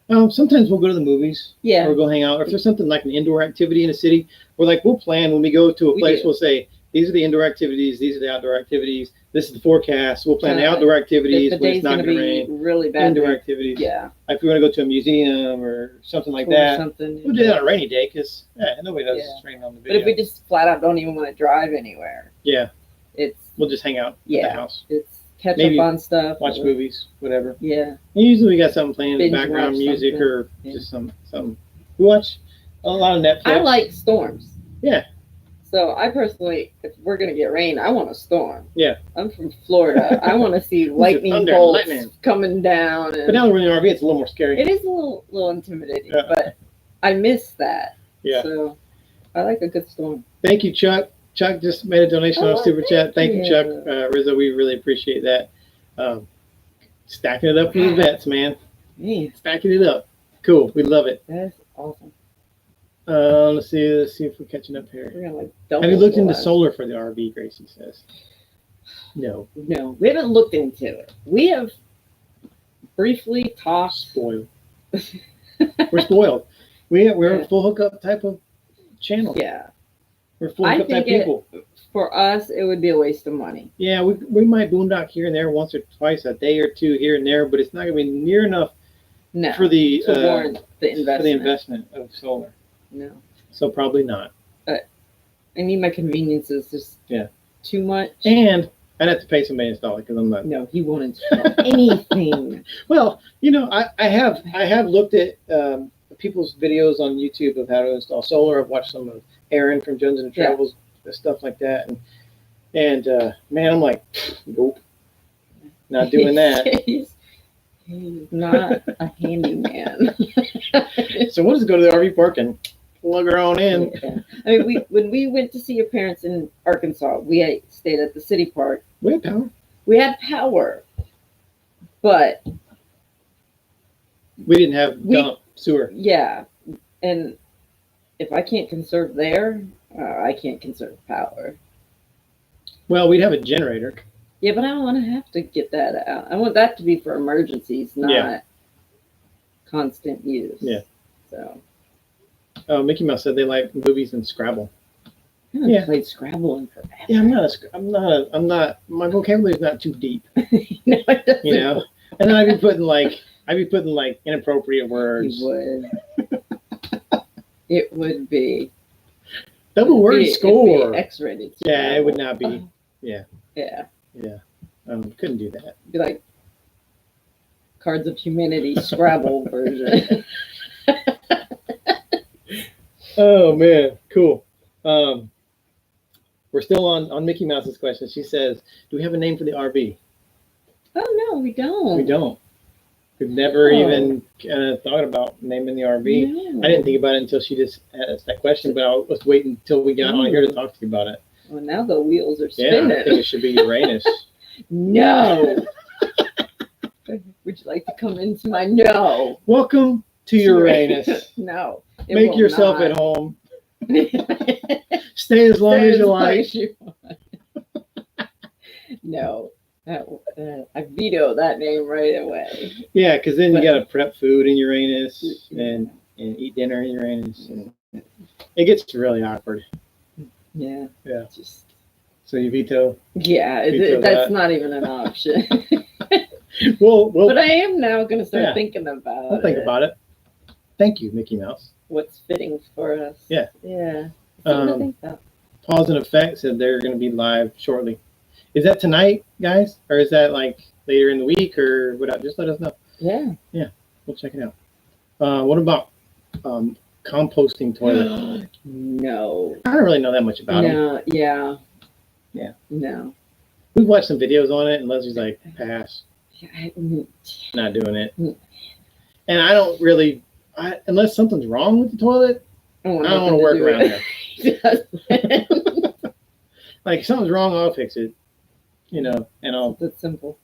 Sometimes we'll go to the movies, or go hang out. Or if there's something like an indoor activity in a city, we'll plan when we go to a place. We'll say, these are the indoor activities, these are the outdoor activities. This is the forecast. We'll plan the outdoor activities when it's not going to rain. Really bad. Indoor activities. Yeah. Like if we want to go to a museum or something like that, we'll do that on a rainy day because nobody knows it's raining on the video. But if we just flat out don't even want to drive anywhere, we'll just hang out at the house. It's catch up on stuff. Watch movies, whatever. Yeah. And usually we got something playing in the background, music or just something. We watch a lot of Netflix. I like storms. Yeah. So I personally, if we're going to get rain, I want a storm. Yeah. I'm from Florida. I want to see lightning bolts coming down. But now that we're in the RV, it's a little more scary. It is a little intimidating, but I miss that. Yeah. So I like a good storm. Thank you, Chuck. Chuck just made a donation on Super Chat. Thank you, Chuck. Rizzo, we really appreciate that. Stacking it up for the vets, man. Stacking it up. Cool. We love it. That's awesome. Let's see if we're catching up here. Have you looked into solar for the RV, Gracie says? No, we haven't looked into it. We have briefly talked. Spoiled. We're spoiled. We're a full hookup type of channel. Yeah. We're full of that people. For us, it would be a waste of money. Yeah, we might boondock here and there once or twice, a day or two here and there, but it's not going to be near enough for the to warrant the investment. For the investment of solar. No. So probably not. I need my conveniences. Just too much. And I'd have to pay somebody to install it because I'm not. No, he won't install anything. Well, I have looked at people's videos on YouTube of how to install solar. I've watched some of Aaron from Jones and Travels, stuff like that, and man, I'm like, nope, not doing that. He's not a handyman. So we'll just go to the RV park and plug her on in. Yeah. I mean, when we went to see your parents in Arkansas, we stayed at the city park. We had power. We had power, but we didn't have dump sewer. Yeah, and if I can't conserve there, I can't conserve power. Well, we'd have a generator. Yeah, but I don't want to have to get that out. I want that to be for emergencies, not constant use. Yeah. So. Oh, Mickey Mouse said they like movies and Scrabble. I haven't played Scrabble in forever. Yeah, I'm not. My vocabulary's not too deep. No, it doesn't. And then I'd be putting like inappropriate words. You would. It would be. Double word score. X-rated. Yeah, it would not be. Yeah. Yeah. Yeah. Couldn't do that. It'd be like Cards of Humanity Scrabble version. Oh man, cool. We're still on Mickey Mouse's question. She says, "Do we have a name for the RV?" Oh no, we don't. We don't. We've never even thought about naming the RV. No. I didn't think about it until she just asked that question, but I was waiting until we got on here to talk to you about it. Well, now the wheels are spinning. Yeah, I think it should be Uranus. No. Would you like to come into my no? Welcome to Uranus. No. Make yourself at home. Stay as long as you like. No. I veto that name right away. Yeah, because then you got to prep food in Uranus and eat dinner in Uranus. And it gets really awkward. Yeah. Yeah. So you veto? Yeah, that's not even an option. well, but I am now going to start thinking about I'll think about it. Thank you, Mickey Mouse. What's fitting for us? Yeah. Yeah. I think that. Pause and Effect said they're going to be live shortly. Is that tonight, guys? Or is that like later in the week or whatever? Just let us know. Yeah. Yeah. We'll check it out. What about composting toilet? No. I don't really know that much about it. No. Yeah. Yeah. No. We've watched some videos on it and Leslie's like, pass. Not doing it. And I don't really, unless something's wrong with the toilet, I don't want to work around there. Like, if something's wrong, I'll fix it. And I'll. That's simple.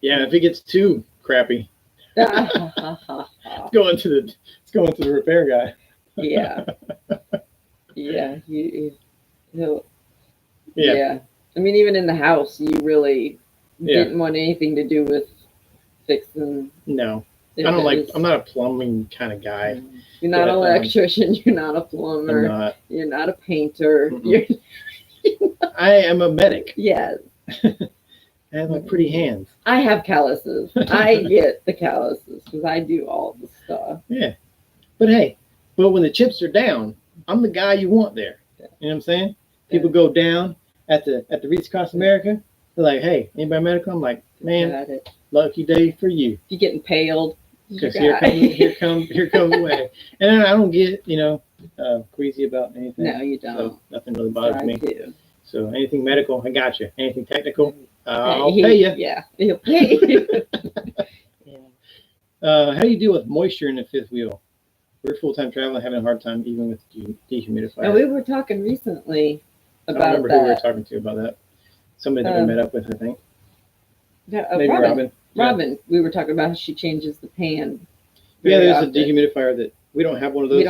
Yeah, if it gets too crappy, it's going to the repair guy. Yeah. Yeah. Yeah. Yeah. I mean, even in the house, you really didn't want anything to do with fixing. No. I'm not a plumbing kind of guy. You're not an electrician. You're not a plumber. I'm not. You're not a painter. I am a medic. Yes. I have my pretty hands. I have calluses. I get the calluses because I do all the stuff. Yeah. But when the chips are down, I'm the guy you want there. You know what I'm saying? People go down at the Reach Across America. They're like, "Hey, anybody medical?" I'm like, "Man, lucky day for you." If you're getting paled, because here comes the way. And I don't get queasy about anything. No, you don't. So nothing really bothers me. Do. So anything medical, I got you. Anything technical, I'll pay you. Yeah, he'll pay you. How do you deal with moisture in the fifth wheel? We're full-time traveling, having a hard time even with dehumidifier. And we were talking recently about I don't remember who we were talking to about that. Somebody that we met up with, I think. Maybe Robin. Robin, we were talking about how she changes the pan. Yeah, there's a dehumidifier that we don't have one of those.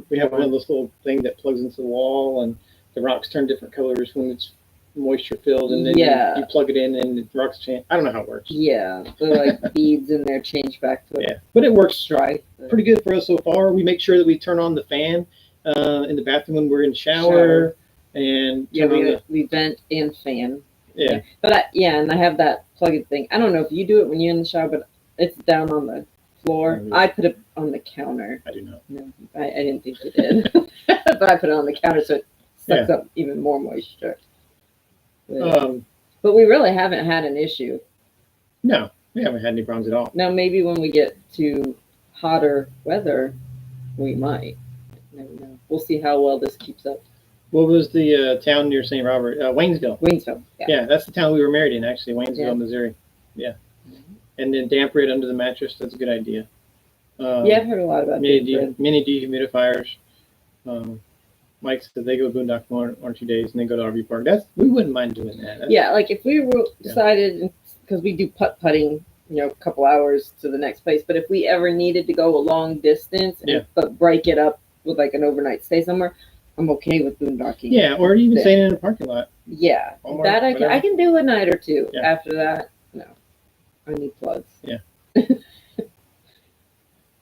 We have one of those little things that plugs into the wall, and the rocks turn different colors when it's moisture filled, and then you plug it in and the rocks change. I don't know how it works. Yeah, they're like beads in there, change back to but it works dry. Pretty good for us so far. We make sure that we turn on the fan in the bathroom when we're in the shower. And we vent and fan. Yeah. But and I have that plug-in thing. I don't know if you do it when you're in the shower, but it's down on the floor. I put it on the counter. I do not. No, I didn't think you did. But I put it on the counter so it sucks up even more moisture. But we really haven't had an issue. No, we haven't had any problems at all. Now, maybe when we get to hotter weather, we might. Never know. We'll see how well this keeps up. What was the town near St. Robert? Waynesville. Waynesville. Yeah, that's the town we were married in, actually, Waynesville, Missouri. Yeah. Mm-hmm. And then damper it under the mattress. That's a good idea. I've heard a lot about mini dehumidifiers. Mike said they go boondock one or 2 days and then go to RV park. We wouldn't mind doing that. Like if we decided, because we do putting, a couple hours to the next place. But if we ever needed to go a long distance, but break it up with like an overnight stay somewhere, I'm okay with boondocking. Yeah, or even staying in a parking lot. Yeah, that I can do a night or two. Yeah. After that, no, I need plugs. Yeah.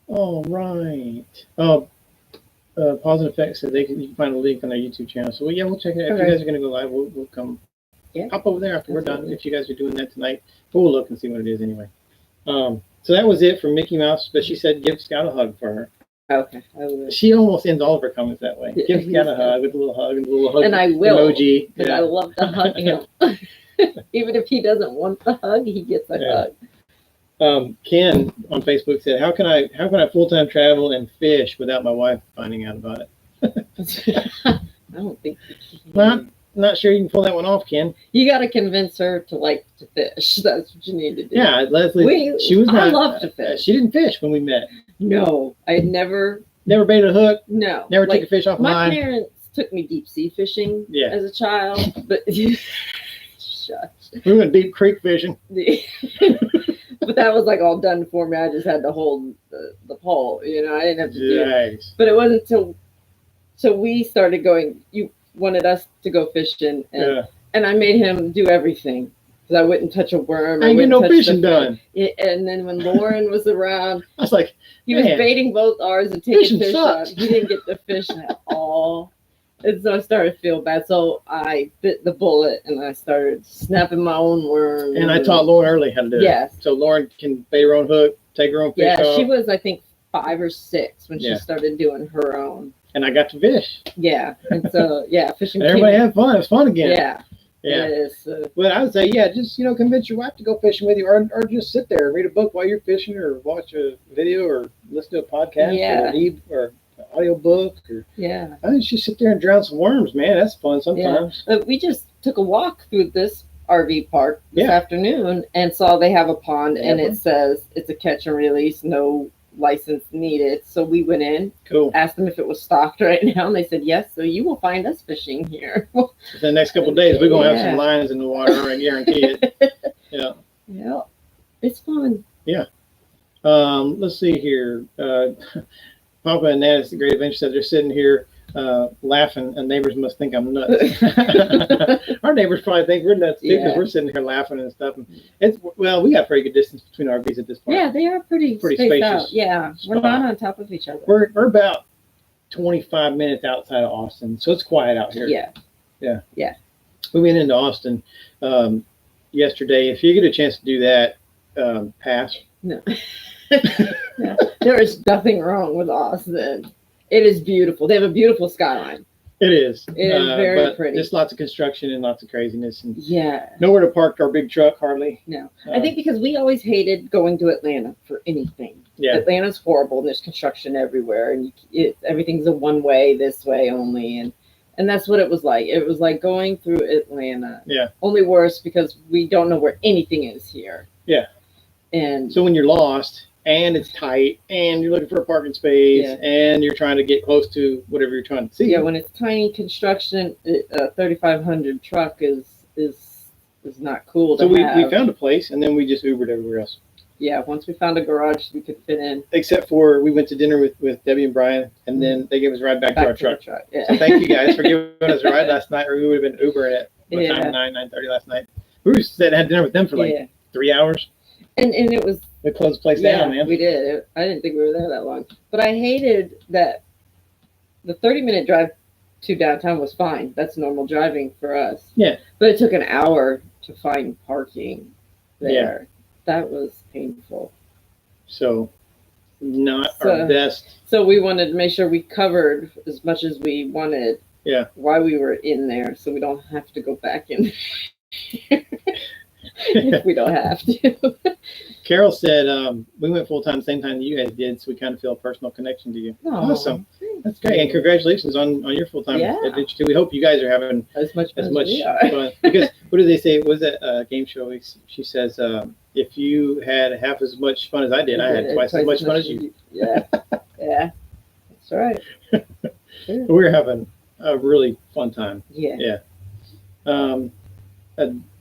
All right. Pause and Effects said you can find a link on their YouTube channel. So we'll check it out. If you guys are going to go live, we'll come hop over there after we're done. If you guys are doing that tonight, we'll look and see what it is anyway. So that was it from Mickey Mouse, but she said give Scott a hug for her. Okay. She almost ends all of her comments that way. Give Scott a hug with a little hug and a little hug. And I will. Emoji. Because I love to hug him. Even if he doesn't want the hug, he gets a hug. Ken on Facebook said, "How can I full-time travel and fish without my wife finding out about it?" I don't think you can. Not sure you can pull that one off, Ken. You got to convince her to like to fish. That's what you need to do. Yeah, Leslie. I love to fish. She didn't fish when we met. No, I had never baited a hook. No, never took a fish off a line. My parents took me deep sea fishing as a child, but shush. We went deep creek fishing. But that was like all done for me. I just had to hold the pole. I didn't have to do it. But it wasn't until we started going. You wanted us to go fishing, and I made him do everything because I wouldn't touch a worm. I ain't get no fishing done. And then when Lauren was around, I was like, he was baiting both ours and taking fish on. He didn't get the fish at all. And so I started to feel bad. So I bit the bullet and I started snapping my own worm. And I taught Lauren early how to do it. Yes. So Lauren can bait her own hook, take her own fish off. Yeah, she was, I think, 5 or 6 when she started doing her own. And I got to fish. Yeah. And so, fishing. Everybody had fun. It was fun again. Yeah. Yeah. It is. But I would say, just, convince your wife to go fishing with you or just sit there and read a book while you're fishing or watch a video or listen to a podcast or audio book I think just sit there and drown some worms, man. That's fun sometimes. We just took a walk through this RV park this afternoon and saw they have a pond and it says it's a catch and release, no license needed. So we went in, asked them if it was stocked right now, and they said yes. So you will find us fishing here. The next couple of days we're gonna have some lines in the water. I guarantee it. Yeah, it's fun. Yeah. Let's see here. Papa and Nat, the Great Adventure, said they're sitting here laughing, and neighbors must think I'm nuts. Our neighbors probably think we're nuts too because we're sitting here laughing and stuff. And we got pretty good distance between RVs at this point. Yeah, they are pretty spacious. Out. Yeah, we're not on top of each other. We're about 25 minutes outside of Austin, so it's quiet out here. Yeah. We went into Austin yesterday. If you get a chance to do that, pass. No. No, there is nothing wrong with Austin. It is beautiful. They have a beautiful skyline. It is. It is very pretty. There's lots of construction and lots of craziness. And yeah. Nowhere to park our big truck, hardly. No. I think because we always hated going to Atlanta for anything. Yeah. Atlanta's horrible and there's construction everywhere and everything's a one way, this way only. And that's what it was like. It was like going through Atlanta. Yeah. Only worse because we don't know where anything is here. Yeah. And so when you're lost and it's tight and you're looking for a parking space and you're trying to get close to whatever you're trying to see. Yeah, when it's tiny construction, a 3,500 truck is not cool. So we found a place and then we just Ubered everywhere else. Yeah, once we found a garage we could fit in. Except for we went to dinner with Debbie and Brian and then they gave us a ride back to our truck. Yeah. So thank you guys for giving us a ride last night, or we would have been Ubering at 9:30 last night. We had dinner with them for like 3 hours. And it was... We closed the place down, man. We did. I didn't think we were there that long. But I hated that the 30-minute drive to downtown was fine. That's normal driving for us. Yeah. But it took an hour to find parking there. That was painful. So not our best. So we wanted to make sure we covered as much as we wanted. Yeah. While we were in there, so we don't have to go back in. If we don't have to. Carol said we went full time same time that you guys did, so we kind of feel a personal connection to you. Oh, awesome. That's great. And congratulations on your full time adventure too. We hope you guys are having as much fun. Because what do they say? Was it a game show? She says if you had half as much fun as I did, I had twice as much fun as you. Yeah. Yeah. That's right. We're having a really fun time. Yeah.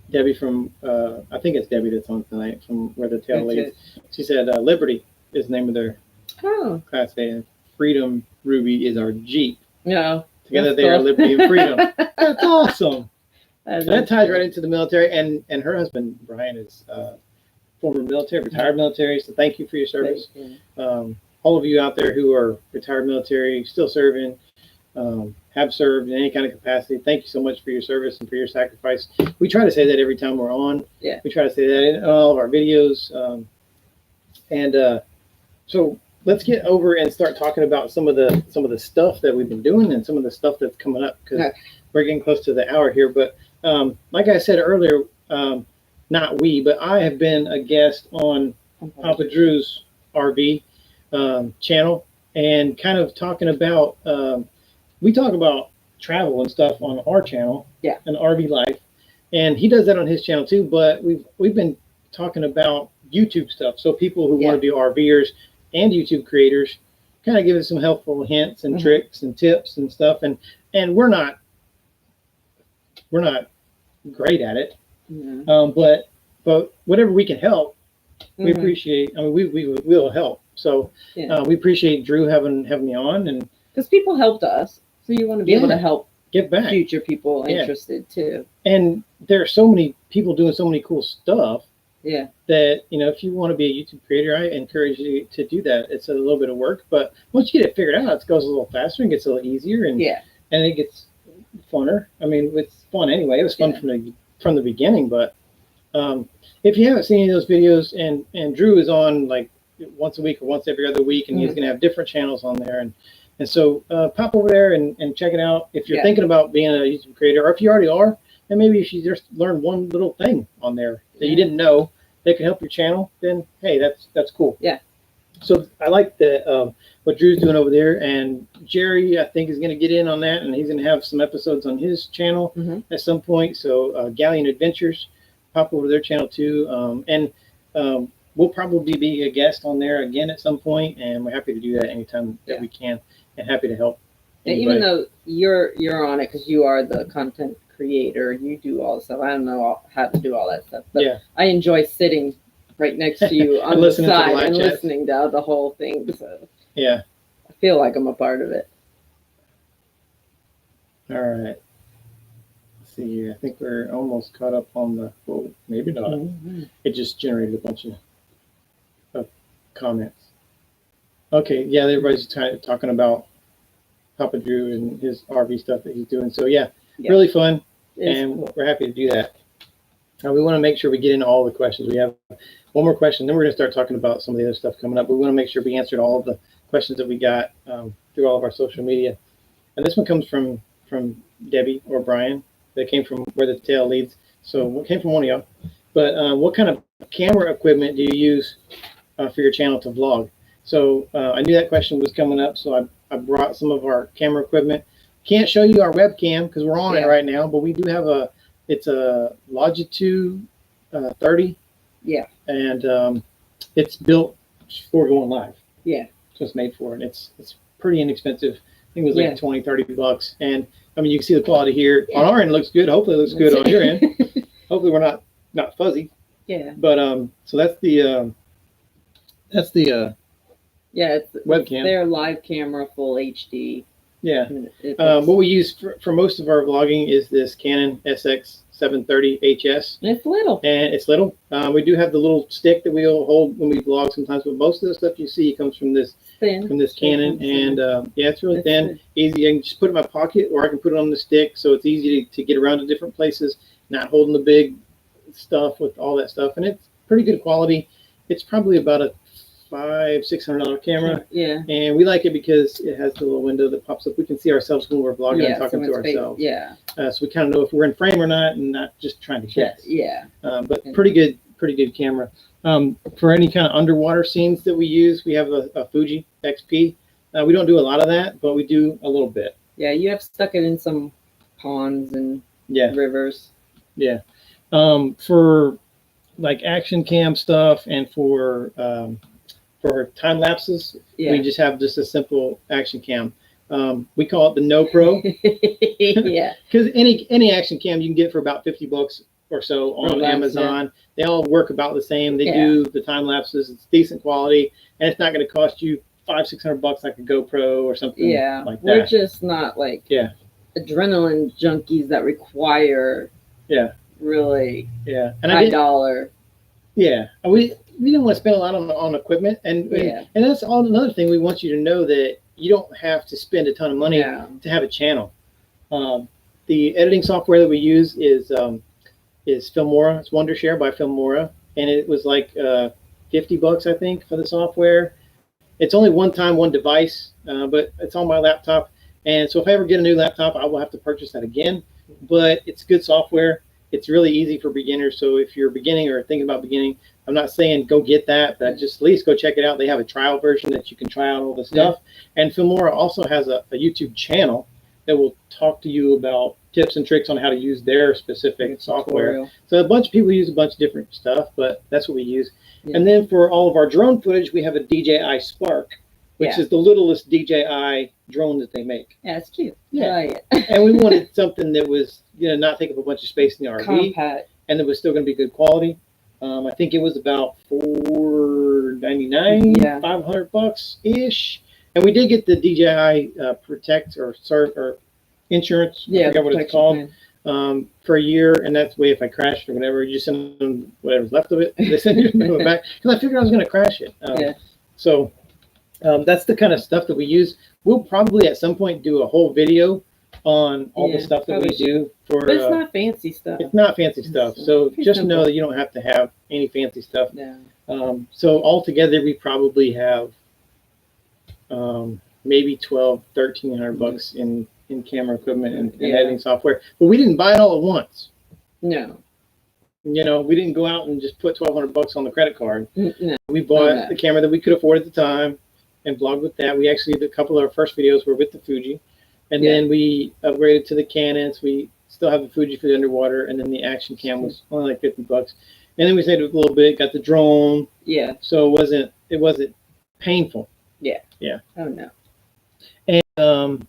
Debbie from I think it's Debbie that's on tonight from Where the Tail Leads. She said Liberty is the name of their class A, and Freedom Ruby is our Jeep. Yeah. Together they are Liberty and Freedom. That's awesome. That ties right into the military, and her husband Brian is former military, retired military. So thank you for your service. All of you out there who are retired military, still serving, have served in any kind of capacity, thank you so much for your service and for your sacrifice. We try to say that every time we're on. Yeah. We try to say that in all of our videos. So let's get over and start talking about some of the stuff that we've been doing and some of the stuff that's coming up, because we're getting close to the hour here. But like I said earlier, not we, but I have been a guest on Papa Drew's RV channel, and kind of talking about we talk about travel and stuff on our channel, and RV life, and he does that on his channel too. But we've been talking about YouTube stuff, so people who want to be RVers and YouTube creators, kind of give us some helpful hints and tricks and tips and stuff. And we're not great at it, but whatever we can help, we appreciate. I mean, we will help. So we appreciate Drew having me on, and because people helped us. So you want to be able to help give back future people interested too. And there are so many people doing so many cool stuff. Yeah. That, if you want to be a YouTube creator, I encourage you to do that. It's a little bit of work, but once you get it figured out, it goes a little faster and gets a little easier, and it gets funner. I mean, it's fun anyway. It was fun from the beginning, but if you haven't seen any of those videos, and Drew is on like once a week or once every other week, and he's going to have different channels on there, and so pop over there and check it out. If you're thinking about being a YouTube creator, or if you already are, and maybe if you just learn one little thing on there that you didn't know that can help your channel, then hey, that's cool. Yeah. So I like what Drew's doing over there, and Jerry I think is going to get in on that, and he's going to have some episodes on his channel at some point. So Galleon Adventures, pop over to their channel too, and we'll probably be a guest on there again at some point, and we're happy to do that anytime that we can, and happy to help. Even though you're on it because you are the content creator, you do all the stuff. I don't know how to do all that stuff, but I enjoy sitting right next to you on the side and listening to the whole thing. So I feel like I'm a part of it. All right. Let's see here. I think we're almost caught up on the. Well, maybe not. It just generated a bunch of comments. Okay. Yeah, everybody's talking about Papa Drew and his RV stuff that he's doing. So really fun, and we're happy to do that. We want to make sure we get into all the questions. We have one more question, then we're going to start talking about some of the other stuff coming up. But we want to make sure we answered all of the questions that we got through all of our social media. And this one comes from Debbie or Brian. That came from Where the Tail Leads. So it came from one of y'all. But what kind of camera equipment do you use for your channel to vlog? So I knew that question was coming up, so I brought some of our camera equipment. Can't show you our webcam because we're on it right now, but we do have it's a Longitude 30. Yeah. And it's built for going live. Yeah. So it's made for it. It's pretty inexpensive. I think it was like $20-$30. And I mean, you can see the quality here. On our end, it looks good. Hopefully it looks good on your end. Hopefully we're not fuzzy. Yeah. But so that's the it's webcam. Their live camera, full HD. Yeah. What we use for most of our vlogging is this Canon SX730 HS. It's little. And it's little. We do have the little stick that we'll hold when we vlog sometimes, but most of the stuff you see comes from this Canon. And yeah, it's really thin, easy. I can just put it in my pocket, or I can put it on the stick, so it's easy to get around to different places, not holding the big stuff with all that stuff. And it's pretty good quality. It's probably about a $500-600 camera. Yeah. And we like it because it has the little window that pops up. We can see ourselves when we're vlogging and talking to ourselves. Yeah. So we kind of know if we're in frame or not, and not just trying to guess. Yeah. But pretty good camera. For any kind of underwater scenes that we use, we have a Fuji XP. We don't do a lot of that, but we do a little bit. Yeah, you have stuck it in some ponds and rivers. Yeah. For like action cam stuff and for time lapses, we just have just a simple action cam. We call it the No Pro. Yeah. Because any action cam you can get for about $50 or so on Amazon. They all work about the same. They do the time lapses. It's decent quality, and it's not going to cost you $500-600 like a GoPro or something. Like that. We're just not like adrenaline junkies that require really high dollar. Yeah, we didn't want to spend a lot on equipment, and that's all another thing we want you to know, that you don't have to spend a ton of money to have a channel. The editing software that we use is Filmora. It's Wondershare by Filmora, and it was like $50, I think, for the software. It's only one device, but it's on my laptop, and so if I ever get a new laptop, I will have to purchase that again. But it's good software. It's really easy for beginners. So if you're beginning or thinking about beginning, I'm not saying go get that, but just at least go check it out. They have a trial version that you can try out all the stuff. And Filmora also has a YouTube channel that will talk to you about tips and tricks on how to use their specific software. So a bunch of people use a bunch of different stuff, but that's what we use. And then for all of our drone footage, we have a DJI Spark, which is the littlest DJI drone that they make. Yeah, it's cute. Yeah. I like it. And we wanted something that was, not take up a bunch of space in the RV. Compact. And it was still going to be good quality. I think it was about $499, $500 ish. And we did get the DJI Protect or insurance. I forgot what it's called. For a year, and that's the way if I crashed or whatever, you just send them whatever's left of it. They send you it back, because I figured I was going to crash it. So that's the kind of stuff that we use. We'll probably at some point do a whole video on all the stuff that we do. But it's not fancy stuff. It's not fancy stuff. So just know that you don't have to have any fancy stuff. So altogether, we probably have maybe $1,200-1,300 in camera equipment and editing software. But we didn't buy it all at once. No. We didn't go out and just put $1,200 on the credit card. No. We bought the camera that we could afford at the time and vlogged with that. We actually did a couple of our first videos were with the Fuji. And then we upgraded to the Canons. We still have the Fuji for the underwater, and then the action cam was only like $50. And then we saved a little bit, got the drone. Yeah. So it wasn't painful. Yeah. Yeah. Oh no. And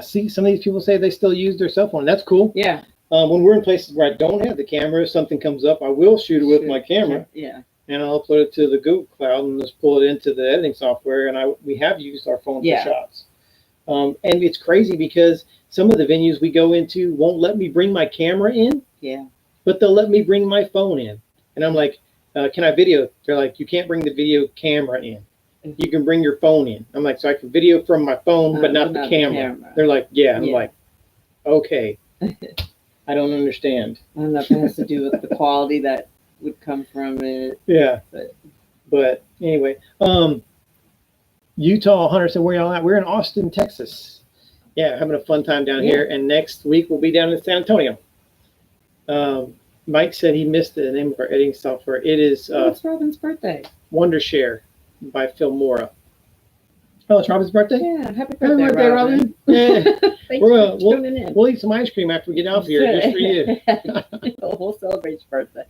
see, some of these people say they still use their cell phone. That's cool. Yeah. When we're in places where I don't have the camera, if something comes up, I will shoot it with my camera. Yeah. And I'll upload it to the Google Cloud and just pull it into the editing software. And we have used our phone for shots. And it's crazy because some of the venues we go into won't let me bring my camera in. Yeah. But they'll let me bring my phone in. And I'm like, can I video? They're like, you can't bring the video camera in. You can bring your phone in. I'm like, so I can video from my phone, but not the camera. They're like, yeah. I'm like, okay. I don't understand. I don't know if it has to do with the quality that would come from it. Yeah. But anyway, Utah Hunter said, where y'all at? We're in Austin, Texas. Yeah, having a fun time down here. And next week we'll be down in San Antonio. Mike said he missed the name of our editing software. It is it's Robin's birthday. Wondershare by Filmora. Oh, it's Robin's birthday? Yeah, happy birthday, Robin. Yeah. Thanks for tuning in. We'll eat some ice cream after we get off here, just for you. We'll celebrate your birthday.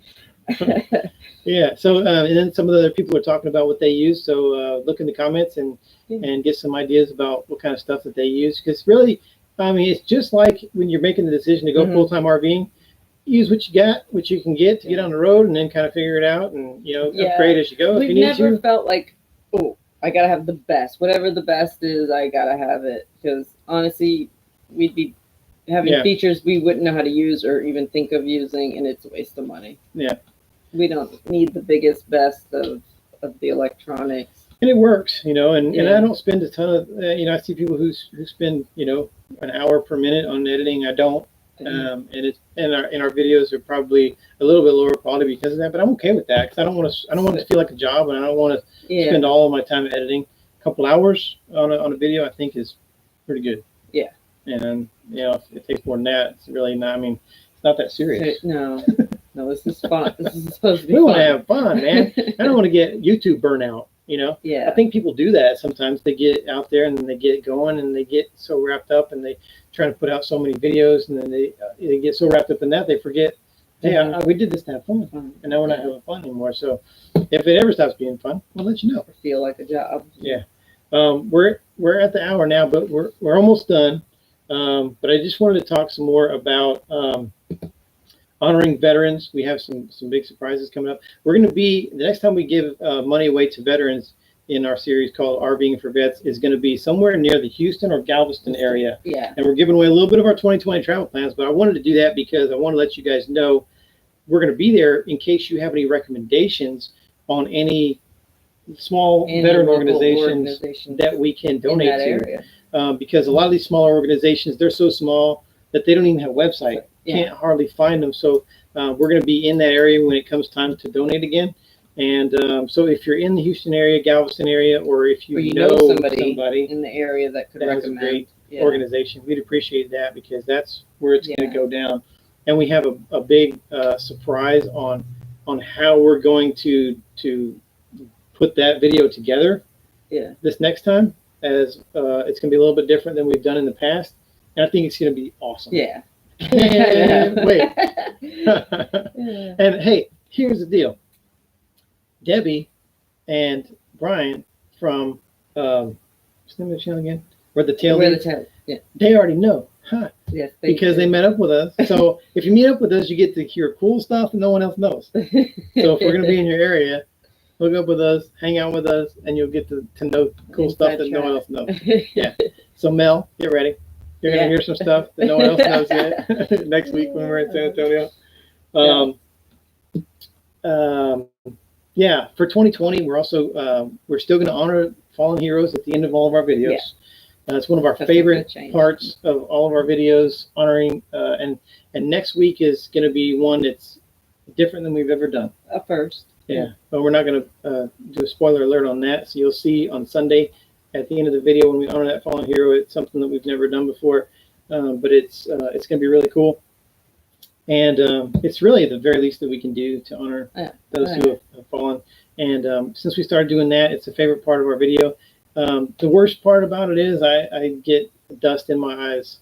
Yeah, so and then some of the other people are talking about what they use. So look in the comments and get some ideas about what kind of stuff that they use. Because really, I mean, it's just like when you're making the decision to go full-time RVing. Use what you got, what you can get on the road, and then kind of figure it out and upgrade as you go. We've never felt like, oh, I gotta have the best. Whatever the best is, I gotta have it. Because honestly, we'd be having features we wouldn't know how to use or even think of using, and it's a waste of money. Yeah. We don't need the biggest, best of the electronics. And it works, and I don't spend a ton of, I see people who spend, an hour per minute on editing. I don't. And our videos are probably a little bit lower quality because of that, but I'm okay with that because I don't want it to feel like a job, and I don't want to spend all of my time editing. A couple hours on a video, I think, is pretty good. Yeah. And if it takes more than that, it's really not. I mean, it's not that serious. No, this is fun. This is supposed to be. We want to have fun, man. I don't want to get YouTube burnout. Yeah. I think people do that sometimes. They get out there and then they get going and they get so wrapped up and they try to put out so many videos and then they get so wrapped up in that they forget, hey, we did this to have fun, and now we're not having fun anymore. So if it ever stops being fun, we'll let you know. Feel like a job. Yeah. We're at the hour now, but we're almost done. But I just wanted to talk some more about honoring veterans. We have some big surprises coming up. We're going to be, the next time we give money away to veterans in our series called RVing for Vets is going to be somewhere near the Houston or Galveston area. Yeah. And we're giving away a little bit of our 2020 travel plans, but I wanted to do that because I want to let you guys know we're going to be there in case you have any recommendations on any small veteran organizations that we can donate to. Because a lot of these smaller organizations, they're so small that they don't even have a website. Can't hardly find them. So we're going to be in that area when it comes time to donate again. And so if you're in the Houston area, Galveston area, or if you know somebody in the area that could recommend a great organization, we'd appreciate that because that's where it's going to go down. And we have a big surprise on how we're going to put that video together this next time, as it's going to be a little bit different than we've done in the past. And I think it's going to be awesome. Yeah. Wait. And hey, here's the deal. Debbie and Brian from what's the name of the channel again? Where the Tail Leads? Yeah. They already know. Yes, because they met up with us. So if you meet up with us, you get to hear cool stuff that no one else knows. So if we're going to be in your area, hook up with us, hang out with us, and you'll get to know cool stuff that no one else knows. Yeah. So Mel, get ready. You're going to hear some stuff that no one else knows yet next week when we're in San Antonio. For 2020, we're also we're still going to honor fallen heroes at the end of all of our videos. It's one of our favorite parts of all of our videos, honoring. And next week is going to be one that's different than we've ever done. A first. Yeah, but we're not going to do a spoiler alert on that. So you'll see on Sunday at the end of the video when we honor that fallen hero. It's something that we've never done before, but it's going to be really cool. And it's really the very least that we can do to honor those who have fallen. And since we started doing that, it's a favorite part of our video. The worst part about it is I get dust in my eyes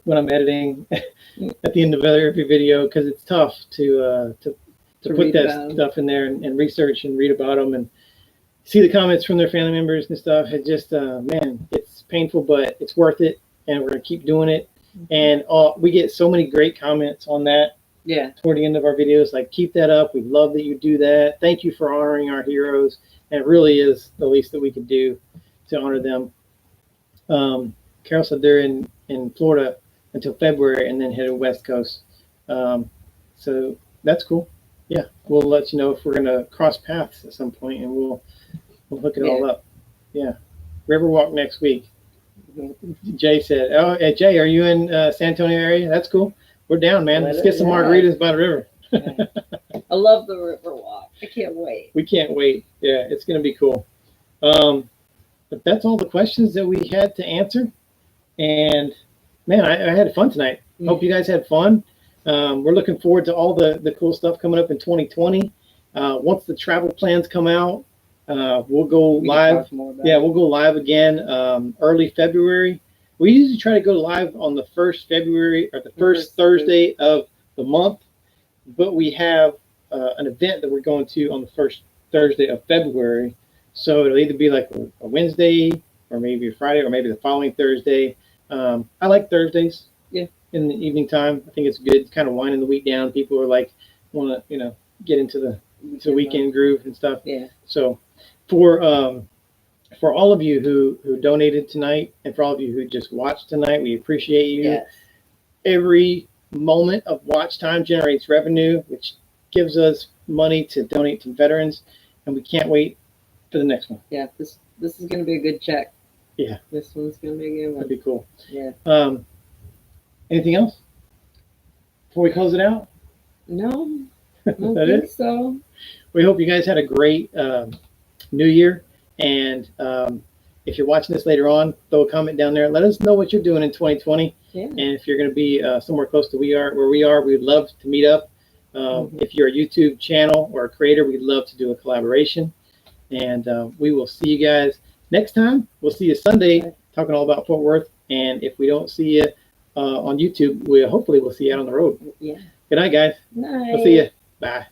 when I'm editing at the end of every video because it's tough to put that stuff in there and research and read about them and see the comments from their family members and stuff. It just, man, it's painful, but it's worth it. And we're going to keep doing it. And we get so many great comments on that. Yeah. Toward the end of our videos, like, keep that up. We love that you do that. Thank you for honoring our heroes. And it really is the least that we can do to honor them. Carol said they're in Florida until February and then headed West Coast. So that's cool. Yeah, we'll let you know if we're going to cross paths at some point, and we'll hook it all up. Yeah. Riverwalk next week. Jay said, oh, hey, Jay, are you in San Antonio area? That's cool. We're down, man. Let's get some margaritas by the river. I love the Riverwalk. I can't wait. We can't wait. Yeah, it's going to be cool. But that's all the questions that we had to answer. And, man, I had fun tonight. Hope you guys had fun. We're looking forward to all the cool stuff coming up in 2020. Once the travel plans come out, we'll go live. Yeah, we'll go live again early February. We usually try to go live on the first February or the first Thursday of the month, but we have an event that we're going to on the first Thursday of February. So it'll either be like a Wednesday or maybe a Friday or maybe the following Thursday. I like Thursdays. Yeah. In the evening time. I think it's good, kind of winding the week down. People are like, want to, get into the weekend groove and stuff. Yeah. So for for all of you who donated tonight, and for all of you who just watched tonight, we appreciate you. Yes. Every moment of watch time generates revenue, which gives us money to donate to veterans, and we can't wait for the next one. Yeah, this is going to be a good check. Yeah. This one's going to be a good one. That'd be cool. Yeah. Anything else before we close it out? No, I Is don't that think it? so. We hope you guys had a great New Year, and if you're watching this later on, throw a comment down there. Let us know what you're doing in 2020. Yeah. And if you're going to be somewhere close to where we are, we'd love to meet up. If you're a YouTube channel or a creator, we'd love to do a collaboration. And we will see you guys next time. We'll see you Sunday talking all about Fort Worth. And if we don't see you on YouTube, hopefully we'll see you out on the road. Yeah. Good night, guys. Night. We'll see you. Bye.